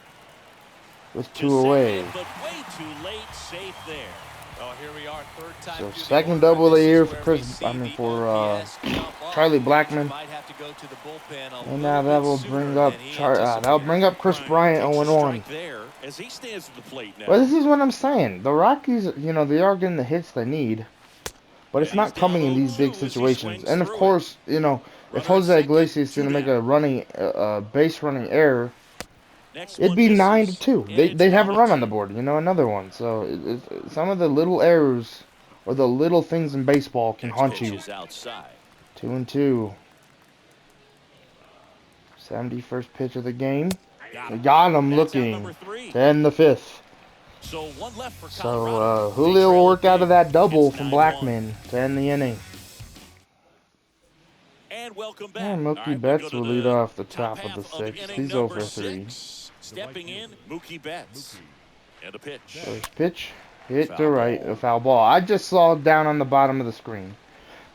with 2 away. So second double of the year for Charlie Blackman. And now that will bring up Chris Bryant 0-1. Well, this is what I'm saying. The Rockies, you know, they are getting the hits they need. But it's not coming in these big situations. And of course, you know, if Jose Iglesias is going to make a base running error, it'd be 9-2. They have a run on the board, you know, another one. So some of the little errors or the little things in baseball can haunt you. 2-2. 71st pitch of the game. We got him looking to end the 5th. So Julio will work out of that double from Blackman to end the inning. And welcome back. And Mookie Betts will lead off the top of the 6th. He's over 3. Stepping in, Mookie Betts. And a pitch. First pitch, hit to right, a foul ball. I just saw down on the bottom of the screen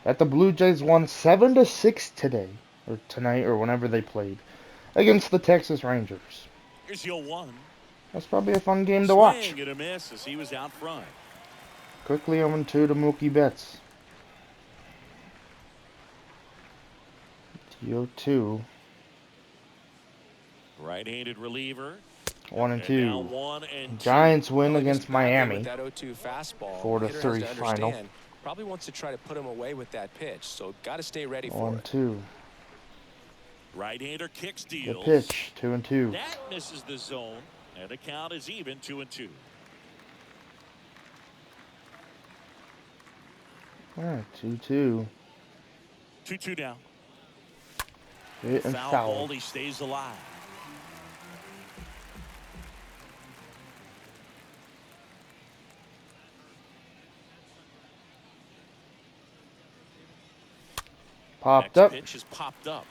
that the Blue Jays won 7-6 today, or tonight, or whenever they played, against the Texas Rangers. Here's your 1. That's probably a fun game to watch. Swing and a miss as he was out front. Quickly 0-2 to Mookie Betts. TO2. Right-handed reliever. 1-2. Giants win against Miami. 4-3 final. Probably wants to try to put him away with that pitch, so got to stay ready for 1-2. Right-hander kicks deals. The pitch, 2-2. That misses the zone, and the count is even 2-2. All right, 2-2. 2-2 now. Hit and foul. He stays alive. Popped up. Pitch is popped up.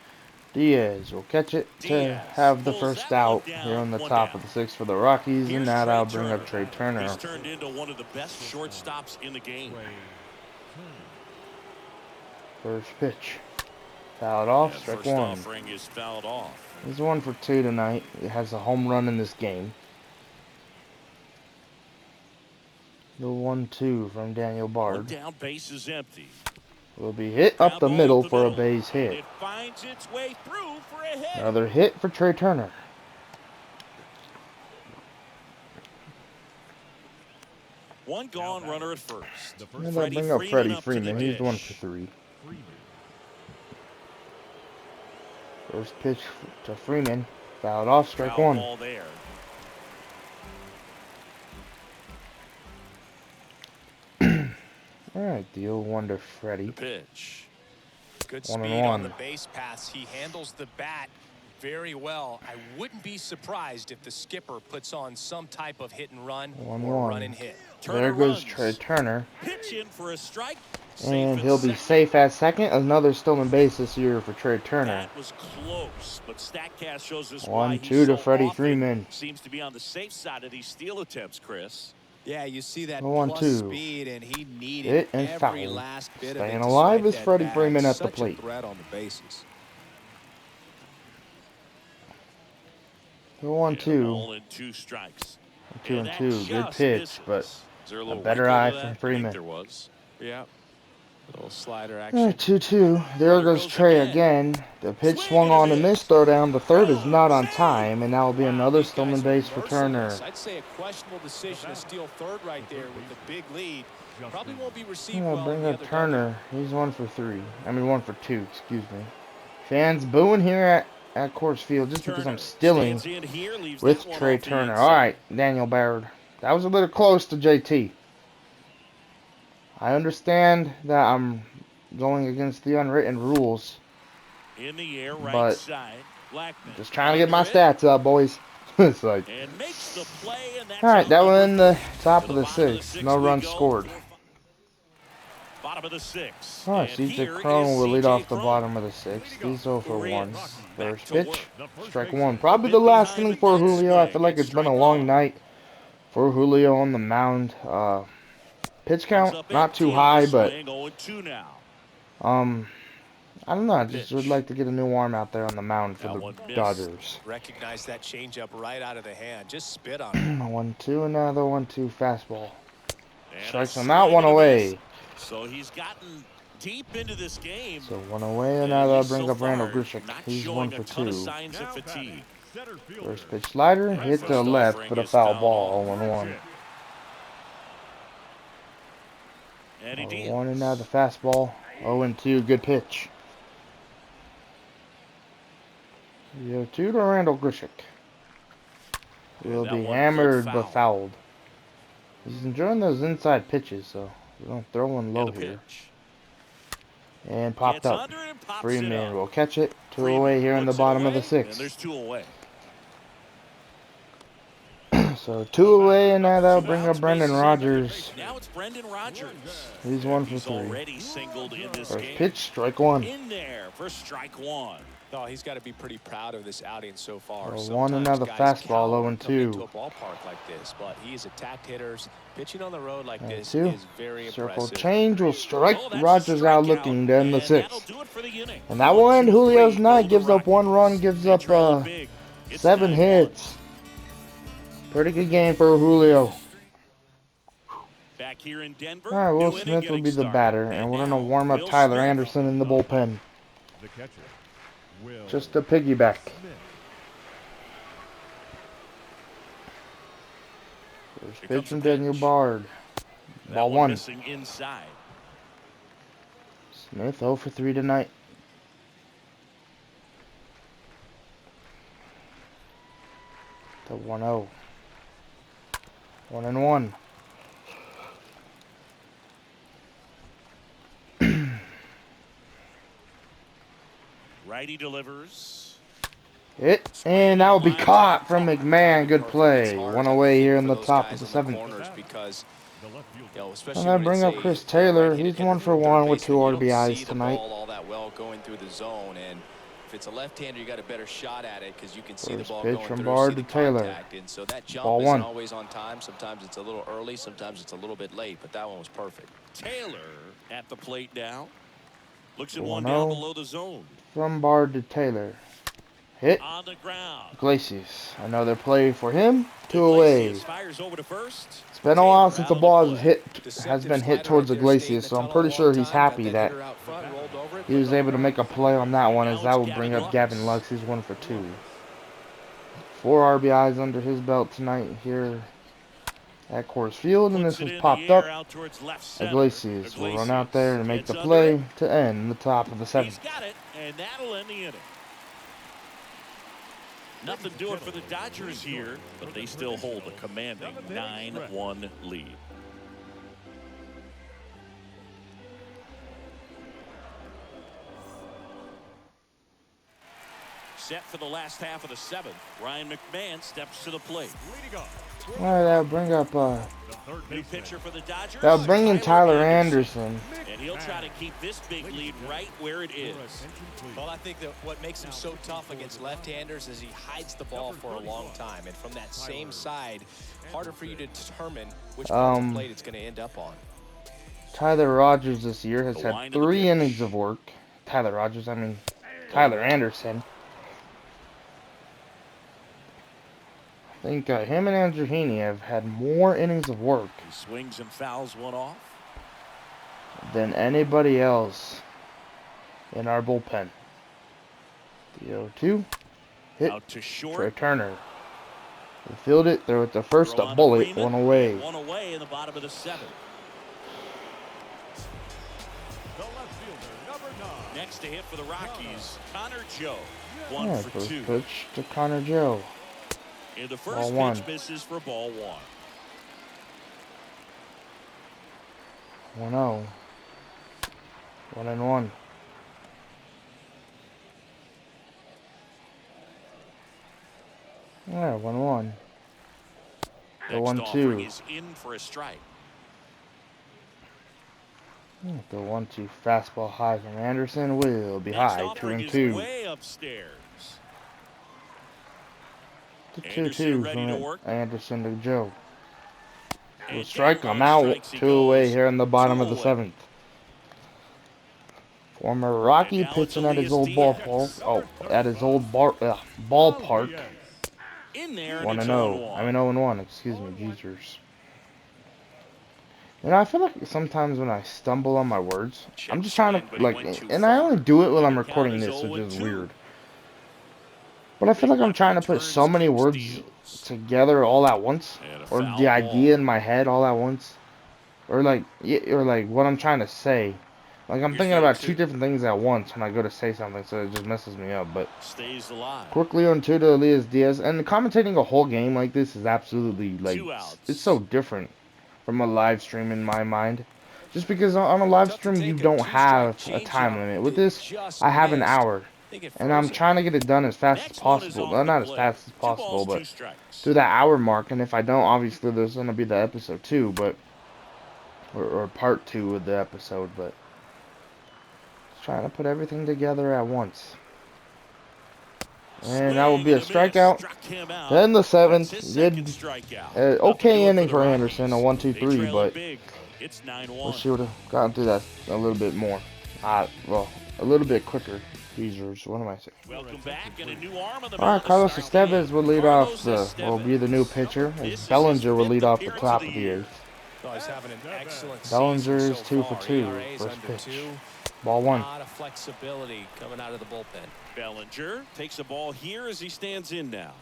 Diaz will catch it to have the first out here on the top of the 6th for the Rockies, and now that'll bring up Trey Turner. He's turned into one of the best shortstops in the game. First pitch. Fouled off, strike 1. Is fouled off. He's 1 for 2 tonight. He has a home run in this game. The 1-2 from Daniel Bard. One down, base is empty. Will be hit up the middle for a base hit. It finds its way through for a hit. Another hit for Trey Turner. One gone, runner at first. And they'll bring up Freddie Freeman. He's 1 for 3. First pitch to Freeman. Fouled off, strike 1. Ball there. All right, deal 1 to Freddie. The pitch. Good speed on the base pass. He handles the bat very well. I wouldn't be surprised if the skipper puts on some type of hit and run or run and hit. There goes Trey Turner. Pitch in for a strike. And he'll be safe at second. Another stolen base this year for Trey Turner. That was close, but StatCast shows us 1-2 to Freddie Freeman. Seems to be on the safe side of these steal attempts, Chris. Yeah, you see that 1-2. speed, and he needed hit and every foul. last bit Staying of it alive is Freddie bat. Freeman at the Such plate. A threat on the bases. The 1-2. 2 strikes. 2-2. Good pitch, but a better eye from Freeman. There was. Yeah. A little slider action. 2-2. There goes Trey again. The pitch swung on and missed. Throw down. The third is not on time, and that will be another stolen base for Turner. I'd say a questionable decision to steal third right there with the big lead. Probably won't be received well. Bring up Turner. He's 1 for 3. I mean 1 for 2. Excuse me. Fans booing here at Coors Field just because I'm stealing with Trey Turner. All right, Daniel Bard. That was a little close to JT. I understand that I'm going against the unwritten rules, in the air, right but side. Blackman. Just trying to get my stats up, boys. It's like, and makes the play, and that's all right, that was in the top of the 6th. No runs scored. bottom of the 6th. Oh, And CJ here Cron is will lead CJ off the Cron. bottom of the 6th. He's 0 for 1. Back First to pitch. work. The first Strike baseman. 1. Probably A the bit last behind inning with for that Julio. I swing. feel like It's it's been a strike long 1. night for Julio on the mound. Pitch Comes count, up not too empty on the high, but swing. 0-2 now. I don't know. I just Pitch. would like to get a new arm out there on the mound for That the one missed. Dodgers. Recognize that changeup right out of the hand. Just spit on it. 1-2, another 1-2 fastball. And Strikes a him out, swing 1 and a miss. away. So he's gotten deep into this game. So 1 away, and And now at they'll least bring so up Randall far, Grichuk. not He's 1 showing for a ton of 2. signs of Now fatigue. batting, center fielder. First pitch slider, hit to the First left, offering but a is foul fouled ball, off. 0-1. And he 1 and now deals. the fastball. 0-2, good pitch. 0-2 to Randall Grichuk. Will And be that one hammered pulled but foul. fouled. He's enjoying those inside pitches, so we don't throw one And low a here. pitch. And popped Gets up. under it and pops it Freeman up. will catch it. 2 Freeman away here in the looks it bottom of the away, 6th. and there's 2 away. So 2 away, and now that'll Two bring outs, up Brendan bases Rogers. Now it's Brendan Rogers. He's And 1 for he's 3. already singled in this First game. pitch, strike 1. In there for strike 1. Oh, he's got to be pretty proud of this outing so far. 1 and now the Sometimes guys fastball, cower coming into 0-2. a ballpark like this, but he has attacked hitters. Pitching on the road like this 2. is very Circle impressive. change will strike Oh, that's a Rogers out strikeout, looking to end the and that'll 6th. do it for the inning. And that will end 1-2-3, Julio's night. go Gives the up 1 run, Rockies. gives They up trail it big. It's 7 9-1. hits. Pretty good game for Julio. Back here in Denver. All right, Will new inning Smith will getting be the started. batter, and we're going to now, warm up Will Tyler Smith. Anderson in the bullpen. The catcher. Will Just to piggyback. Smith. First Here pitch comes from the Daniel pitch. Bard. That Ball one 1. missing inside. Smith 0 for 3 tonight. To 1-0. 1-1. Righty delivers. Hit, and that will be caught from McMahon. Good play. 1 away here in the top of the 7th. Because, The left fielder. you know, And especially then when bring it's up a Chris Taylor. right-handed He's hitter 1 for from third 1 with baseman, 2 you don't see RBIs the tonight. ball all that well going through the zone, and if it's a left-hander, you got a better shot at it because you can see First the ball pitch going from through, Bard see the to Taylor. contact, and so that jump Ball isn't 1. always on time. Sometimes it's a little early, sometimes it's a little bit late, but that one was perfect. Taylor at the plate now. Looks at 1-0. one down below the zone. From Bard to Taylor. Hit. On the ground. Iglesias. Another play for him. 2 away. Iglesias fires over to first. It's been a while Taylor since out the of ball play. has been hit towards Iglesias, so I'm pretty sure he's happy that he was able to make a play on that one, as that would bring up Gavin Lux. He's 1 for 2. 4 RBIs under his belt tonight here at Coors Field, and this was popped up. Iglesias will run out there and make the play to end the top of the 7th. He's got it, and that'll end the inning. Nothing doing for the Dodgers here, but they still hold a commanding 9-1 lead. Set for the last half of the 7th. Ryan McMahon steps to the plate. All right, that'll bring up New pitcher for the Dodgers. that'll bring in Tyler Anderson. And he'll try to keep this big lead right where it is. Well, I think that what makes him so tough against left-handers is he hides the ball for a long time, and from that same side, harder for you to determine which part of the plate it's going to end up on. Tyler Rogers this year has had 3 innings of work. Tyler Anderson. I think him and Andrew Heaney have had more innings of work He swings and fouls one off. than anybody else in our bullpen. The 0-2 hit Out to short. Trey Turner. He fielded it, throw it to first, Throw a on to bullet, Freeman, 1 away. and 1 away in the bottom of the 7th. Next to hit for the Rockies, Connor Joe. 1 Yeah, for first 2. pitch to Connor Joe. And the Ball first 1. pitch misses for ball 1. 1-0. 1-1. Yeah, 1-1. The Next offering 1-2. is in for a strike. The 1-2 fastball high from Anderson will be Next high. offering is 2-2. way upstairs. The Anderson 2-2 ready to from work. Anderson to Joe. To a And strike. down I'm on out. strikes he 2 away goes. here in the bottom 2 of the away. 7th. Former And Rocky now it's pitching at his Elias old Diaz. ballpark. Oh, at his old ballpark. Diaz. In there, and 1 it's and 0. 0-1. I mean 0 and 1. Excuse me, Jesus. You know, I feel like sometimes when I stumble on my words, I'm just trying to like, and I only do it when I'm recording this, which is weird. But I feel like I'm trying to put so many words together all at once, or the idea in my head all at once, or like what I'm trying to say. Like I'm thinking about 2 different things at once when I go to say something, so it just messes me up. But Stays alive. quickly on 2 to Elias Diaz, and commentating a whole game like this is absolutely like 2 outs. it's so different from a live stream in my mind. Just because on a live stream you don't have a time limit. With this, I have an hour. And I'm trying to get it done as fast as possible. Well, not as fast as possible, but through that hour mark. And if I don't, obviously there's going to be the episode 2, but or part 2 of the episode. But just trying to put everything together at once. And that will be a strikeout. Then the 7th, good, okay inning for Anderson, a 1-2-3, but wish he would have gotten through that a little bit more. Well, a little bit quicker. Users, what am I saying? Welcome back, and a new arm on the Alright, Carlos Estevez will lead off will be the new pitcher, as Bellinger will lead off the top of the 8th. Oh, he's having an excellent Bellinger's season so 2 for far. 2, ERA's first under pitch. 2. Ball A 1. lot of flexibility coming out of the bullpen. Bellinger takes a ball here as he stands in now.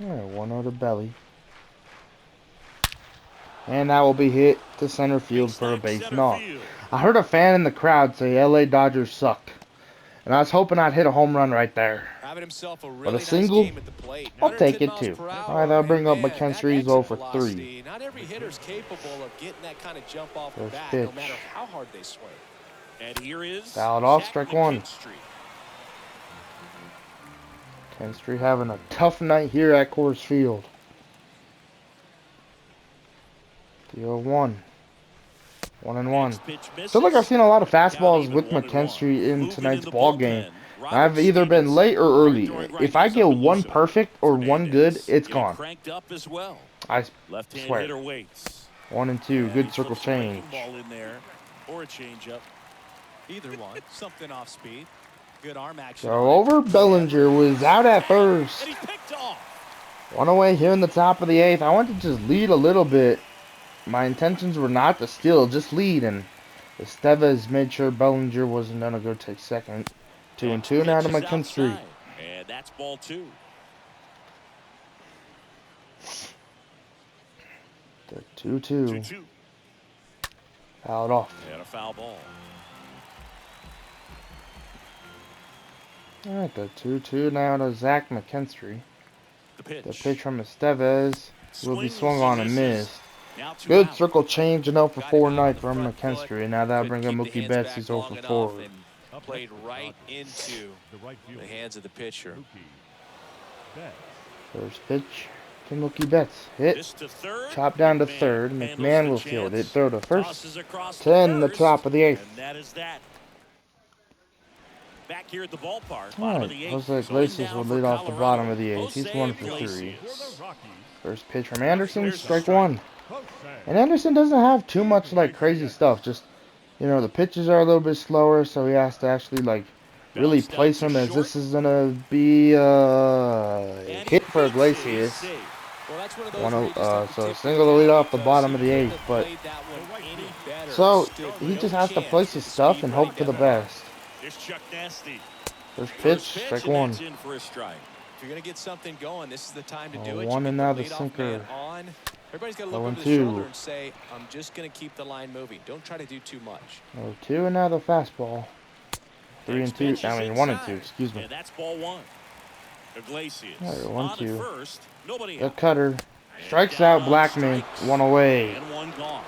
Alright, 1-0 to Belly. And that will be hit to center field for a base knock. I heard a fan in the crowd say LA Dodgers suck. And I was hoping I'd hit a home run right there. Having himself a really But a nice single, game at the plate. I'll take it 110 too. miles per hour, Alright, that'll bring up and man, McKinstry's that 0 exit for 3. velocity, not every hitter's capable of getting that kind of jump off the First bat, pitch. no matter how hard they swing. And here is Fouled off, Jack strike 1. McKinstry having a tough night here at Coors Field. The 0-1. 1-1. Feel like I've seen a lot of fastballs with McKinstry in tonight's ball game. I've either been late or early. If I get one perfect or one good, it's gone. I swear. 1 and 2. Good circle change. Or a changeup. Either one. Something off speed. Good arm action. So over Bellinger was out at first. And he picked off. 1 away here in the top of the 8th. I wanted to just lead a little bit. My intentions were not to steal, just lead. And Estevez made sure Bellinger wasn't going to go take second. 2 and 2 now to McKinstry. And that's ball 2. The 2-2. 2-2. Fouled off. And a foul ball. Alright, the 2-2 now to Zach McKinstry. The pitch. From Estevez will be swung on and missed. Now Good out. circle change and 0 for 4 night from McKinstry. And now that'll bring up Mookie Betts, who's 0 for 4. Played right into the hands of the pitcher. First pitch to Mookie Betts. Hit. Chop down to third. McMahon will field it. Throw to first. 10 the top of the 8th. And that is that. Back here at the ballpark. Alright, Jose Iglesias will lead off the bottom of the 8th. He's 1 for 3. First pitch from Anderson, strike 1. And Anderson doesn't have too much like crazy stuff. Just, you know, the pitches are a little bit slower, so he has to actually like really place them, as this is gonna be a hit for Iglesias. So single to lead off the bottom of the 8th, but so he just has to place his stuff and hope for the best. First pitch, strike 1. If you're gonna get something going, this is the time to do it. 1 and now the sinker. Everybody's got to look over the shoulder and say, I'm just going to keep the line moving. Don't try to do too much. 0-2 and now the fastball. 3 and 2. I mean 1 and 2. Excuse me. And that's ball 1. Iglesias. 1-2. The cutter strikes out Blackman. 1 away. And 1 gone.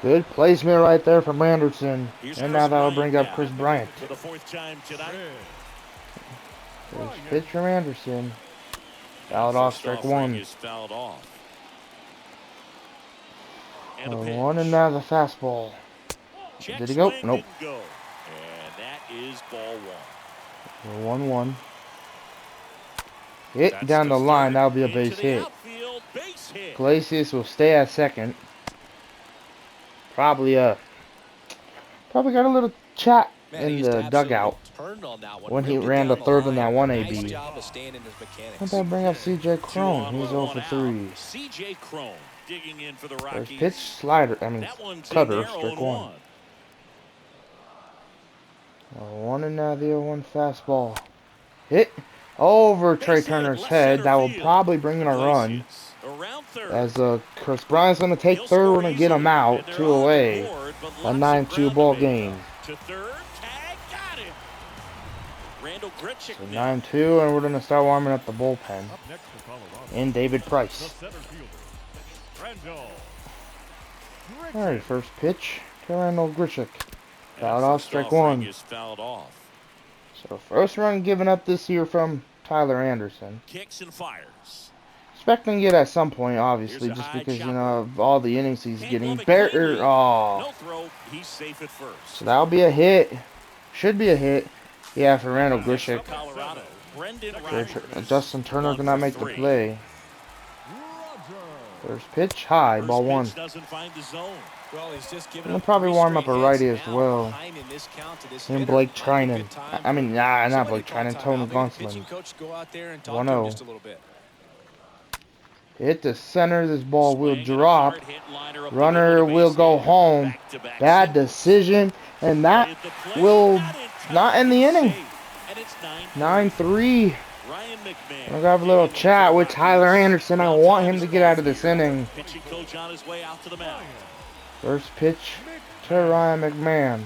Good placement right there from Anderson. And now that will bring up Chris Bryant. For the 4th time tonight. First pitch from Anderson. Fouled off, strike 1. Fouled off. And a pitch. 1 and now the fastball. Check Did he go? swing, Nope. didn't go. And that is ball 1. 1-1. Hit That's down to the line. third, That'll be a into base the hit. outfield, base hit. Iglesias will stay at second. Probably got a little chat Man, in he just the absolutely dugout turned on that one, when he ripped it ran the down third in line. that 1 Nice AB. job of staying in his mechanics. How about bring up CJ 2 Crone? on, He's 1 0 for out. 3. CJ Crone digging in for the First Rockies. pitch, slider. I mean, That one's in cutter, there, strike 0-1. 1 and now the 0-1 fastball. Hit over Trey Base hit, Turner's left head. center That will field. probably bring in a run. Iglesias around third. As Chris Bryant's going to take He'll third score and get him easily, out. and they're 2 on the away. board, but A lots of 9-2 ground ball to make game. up. To third, tag, got him. Randall Grichuk So now. 9-2, and we're going to start warming up the bullpen. Up next for Colorado, In David the Price. center fielder, Randall Grichuk. Alright, first pitch to Randall Grichuk. Fouled And off, first strike offering 1. is fouled off. So first run given up this year from Tyler Anderson. Kicks and fires. Expecting it at some point, obviously, Here's a just high because, you chopper. know, of all the innings he's Can't getting. glove it cleanly. Oh. No throw. He's safe at first. So that'll be a hit. Should be a hit. Yeah, for Randall Next Grichuk. up, Colorado. Brendan Rodgers. Justin Turner 1 cannot for make the 3. play. Roger. First pitch, high, First ball pitch 1. doesn't find the zone. Well, he's just given We'll up probably 3 warm up straight a righty hits as now, well. behind in this count to this And hitter. Blake Might be a Trinan. good time I mean, not Somebody Blake call Trinan, timeout. Tony Maybe the pitching Gonsolin. coach go out there and talk to 1-0. him just a little bit. Hit to center. This ball will Swing and a drop. hard hit liner up the Runner middle to will base go hit. home. Back-to-back Bad singles. decision. And that Hit the plate, will not in time, not end the inning. safe. And it's 9-3. Ryan McMahon. I'm gonna have a little digging in chat for the with Tyler Rockies. Anderson. I Now want time him is to get out of this called here. inning. Pitching coach on his way out to the mound. First pitch to Ryan McMahon.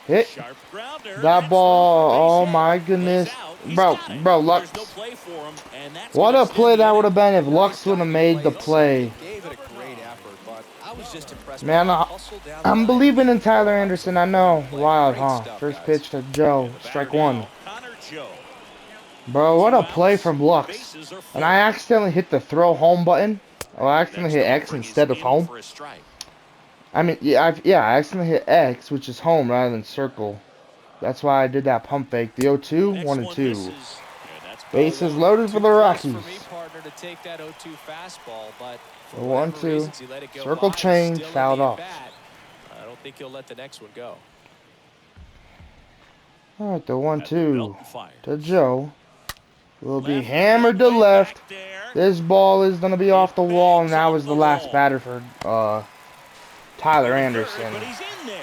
Hit. Sharp grounder. That That's ball, through for oh base my hit. goodness. Lays out. He's Bro, got it. Lux. There's no play for him, and that's What gonna a extend play the that would inning. have been if Lux would have made the play. Gave it a great effort, but I was just impressed with Man, how he hustled down the I'm line. believing in Tyler Anderson. I know. Wild, huh? Great stuff, First guys. pitch to Joe. And the Strike batter 1. now, Connor Joe. Bro, what a 2 play outs, from Lux. bases are full. And I accidentally hit the throw home button. Oh, I accidentally hit X offering is instead of in home. for a strike. I mean, yeah, I accidentally hit X, which is home rather than circle. That's why I did that pump fake. The 0-2, Next 1 and one 2. misses, and that's ball Bases 1. loaded for Too the close Rockies. for me, partner, to take that 0-2 fastball, but for 1-2. whatever reasons, he let it go Circle by. change, Still in fouled the off. at-bat. I don't think he'll let the next one go. All right, the At the 1-2 belt and fires. to Joe. Will be Left hammered to field, way left. back there. This ball is going to be off the wall, and bangs that off was the the last wall. batter for Tyler Third, Anderson. but he's in there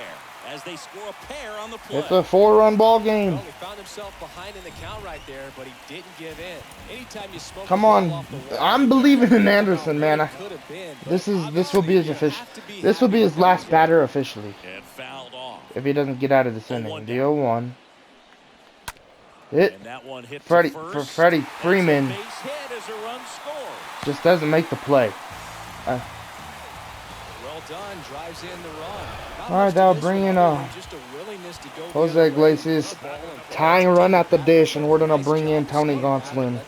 as they score a pair on the play. It's a 4-run ball game. Well, he found himself behind in the count right there, but he didn't give in. Anytime you smoke Come the ball on. off the wall, I'm you believing don't in know Anderson, what man. it could have been, but This will be obviously his you official. have to be This will happy be his with what last he's batter officially. And fouled off. If he doesn't get out of this inning. 0-1 The down. 0-1. Hit And that one hit Freddie to for first. Freddie That's a Freeman. base hit as a run scores. Just doesn't make the play. Well done, drives in the run. Not All right, much to that'll this bring one, in other than just a willingness to go the Jose other way. Iglesias. Ball and play. Tying run at the dish, and we're gonna bring in Tony Gonsolin.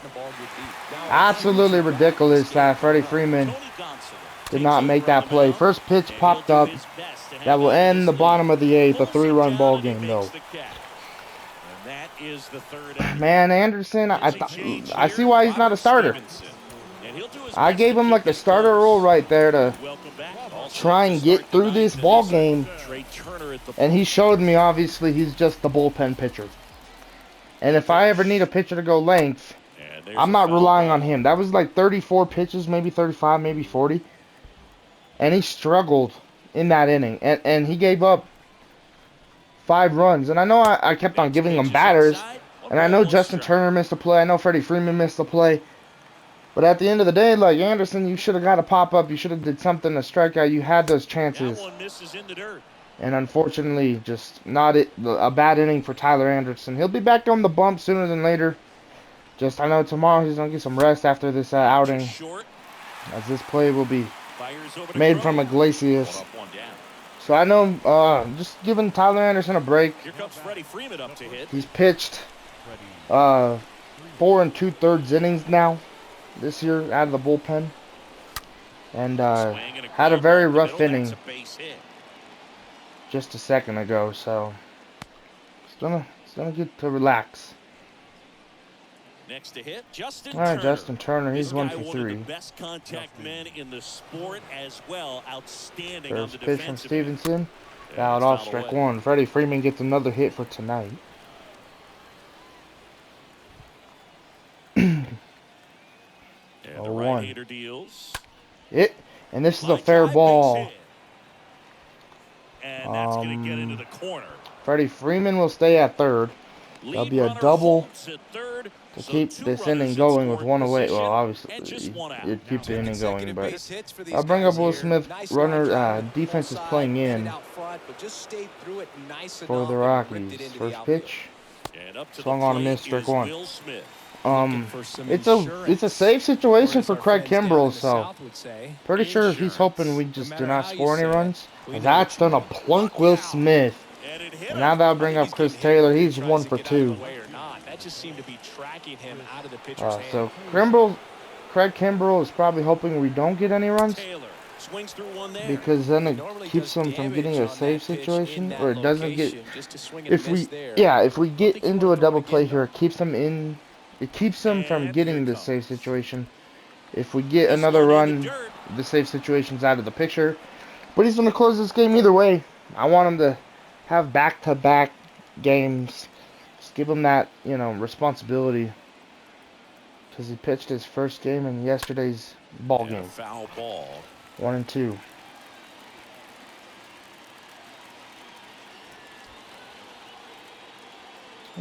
Absolutely ridiculous that Freddie Freeman Tony Gonsolin did not make that play. First pitch popped up. That will end the bottom of the 8th. A 3-run ball game, though. And that is the third out. Man, Anderson, I see why he's not a starter. I gave him like a starter role right there to try and get through this ball game. And he showed me, obviously, he's just the bullpen pitcher. And if I ever need a pitcher to go length, I'm not relying on him. That was like 34 pitches, maybe 35, maybe 40. And he struggled in that inning. And he gave up 5 runs. And I know I kept on giving him batters. And I know Justin Turner missed a play. I know Freddie Freeman missed a play. But at the end of the day, like Anderson, you should have got a pop-up. You should have did something to strike out. You had those chances. That one misses in the dirt. And unfortunately, just not it. A bad inning for Tyler Anderson. He'll be back on the bump sooner than later. Just, I know tomorrow he's going to get some rest after this outing. Short, As this play will be fires over to made Crowe. from Iglesias. One up, one down. So I know, just giving Tyler Anderson a break. Here comes Freddie Freeman up to hit. He's pitched 4 2/3 innings now this year out of the bullpen. and Swing and a had a ground very ball up the rough middle. That's inning a base hit. just a second ago, so it's gonna get to relax. Next to hit, Justin All right, Turner. Justin Turner, he's This 1 guy, for one of the 3. best contact men in the sport as well. Outstanding on the First pitch from defensive end. Stevenson. And Fouled it's off, fouled strike away. 1. Freddie Freeman gets another hit for tonight. And the 0-1. right-hander deals. And this is a Line fair drive, base ball. hit. And that's going to get into the corner. Freddie Freeman will stay at third. There'll Lead be a runner double halts at third, to so keep 2 this runners inning in going with scoring 1 away. position, Well, and obviously, just 1 out. you'd keep the inning going, but I'll bring up Will Smith. Defense is playing in for the Rockies. First pitch. And up to Swung the on a plate miss, strike is 1. Will Smith. It's a safe situation for Craig Kimbrell, so pretty sure he's hoping we just do not score any runs. And that's gonna plunk Will Smith. And now that'll bring up Chris Taylor. He's 1 for 2. So Craig Kimbrell is probably hoping we don't get any runs, because then it keeps him from getting a save situation, or it doesn't get. If we get into a double play here, it keeps him in. It keeps him from getting the save situation. If we get another run, the save situation's out of the picture. But he's gonna close this game either way. I want him to have back-to-back games. Just give him that, responsibility. Because he pitched his first game in yesterday's ball game. Foul ball. 1-2.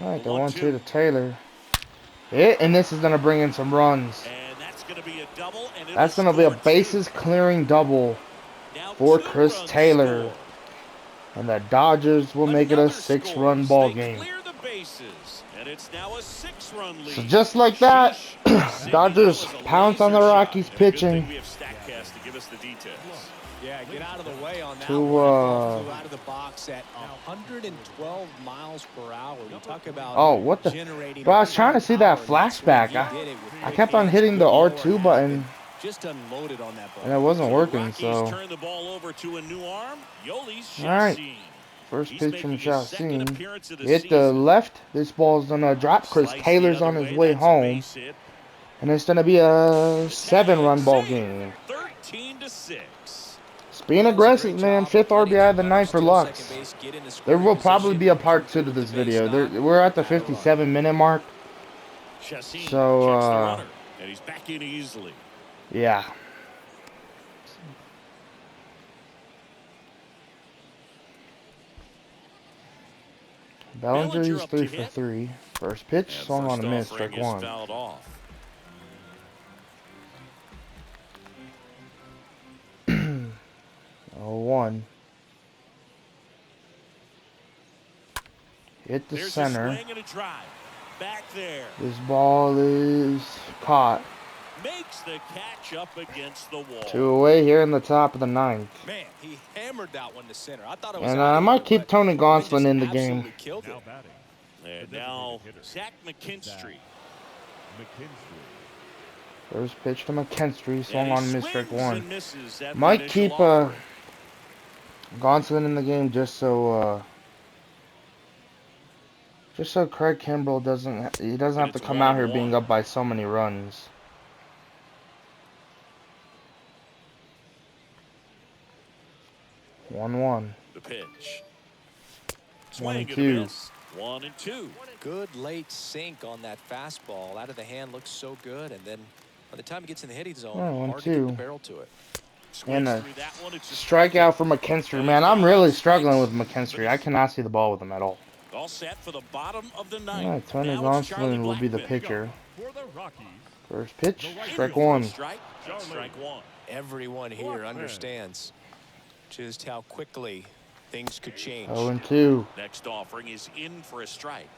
All right, the 1-2 to Taylor. And this is gonna bring in some runs. And that's gonna be a double, and that's gonna be a bases clearing double for Chris Taylor. And the Dodgers will make it a 6-run ball game. And it's now a 6-run lead. So just like that, Dodgers pounce on the Rockies pitching. Yeah, get out of the way on that to one. Out of the box at 112 miles per hour. We talk about what the? Bro, I was trying to see that flashback. I kept on hitting the R2 button. Just unloaded on that ball. And it wasn't working, so. Turn the ball over to a new arm. All right. First pitch from Chacin. Hit the left. This ball's gonna drop. Chris Taylor's on his way home. And it's gonna be a 7-run ball game. 13-6. It's being aggressive, man. 5th RBI of the night for Lux. There will probably be a part 2 to this video. We're at the 57-minute mark. So, and he's back in easily. Yeah. Bellinger is 3 for 3. First pitch, swung on a miss, strike 1. 0-1. Hit the center. This ball is caught. Makes the catch up against the wall. 2 away here in the top of the 9th. Man, he hammered that one to center. I thought it was. And I might keep Tony Gonsolin in the game. And now Zach McKinstry. First pitch to McKinstry, swung on miss, strike 1. Might keep Gonsolin in the game just so Craig Kimbrell doesn't have to come out here being up by so many runs. The pitch. 1-2. 1-2. Good late sink on that fastball. Out of the hand looks so good, and then by the time he gets in the hitting zone, hard to get the barrel to it. And a strikeout for McKinstry. Man, I'm really struggling with McKinstry. I cannot see the ball with him at all. All set for the bottom of the 9th. All right, Tony Gonsolin will be the pitcher. First pitch, strike 1. Strike 1. Everyone here understands just how quickly things could change. 0-2. Next offering is in for a strike.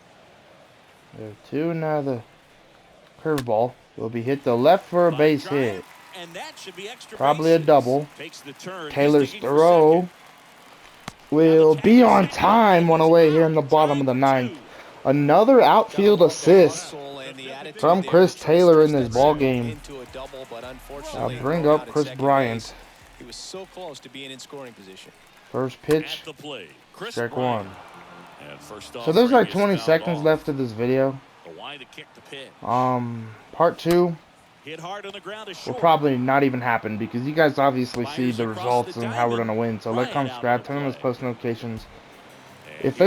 2. Now the curveball will be hit to left for a base hit. And that should be extra probably a double. Takes the turn. Taylor's throw will be on time. 1 away here in the bottom of the 9th. Another outfield assist And the attitude From there Chris to try to Taylor in stretch this that ball single game. into a double, but unfortunately Bring thrown up out at Chris second Bryant. base. He was so close to being in scoring position. First At pitch, the plate, Chris strike Bryant. one. And first So off, there's like is 20 fouled seconds off. left of this video. Why to kick the pitch. Part 2 Hit hard on the ground is will short. probably not even happen because you guys obviously see Fires the across results the and how we're diamond. gonna win. So like, Bryant comment, out subscribe, of the turn on those play. post notifications.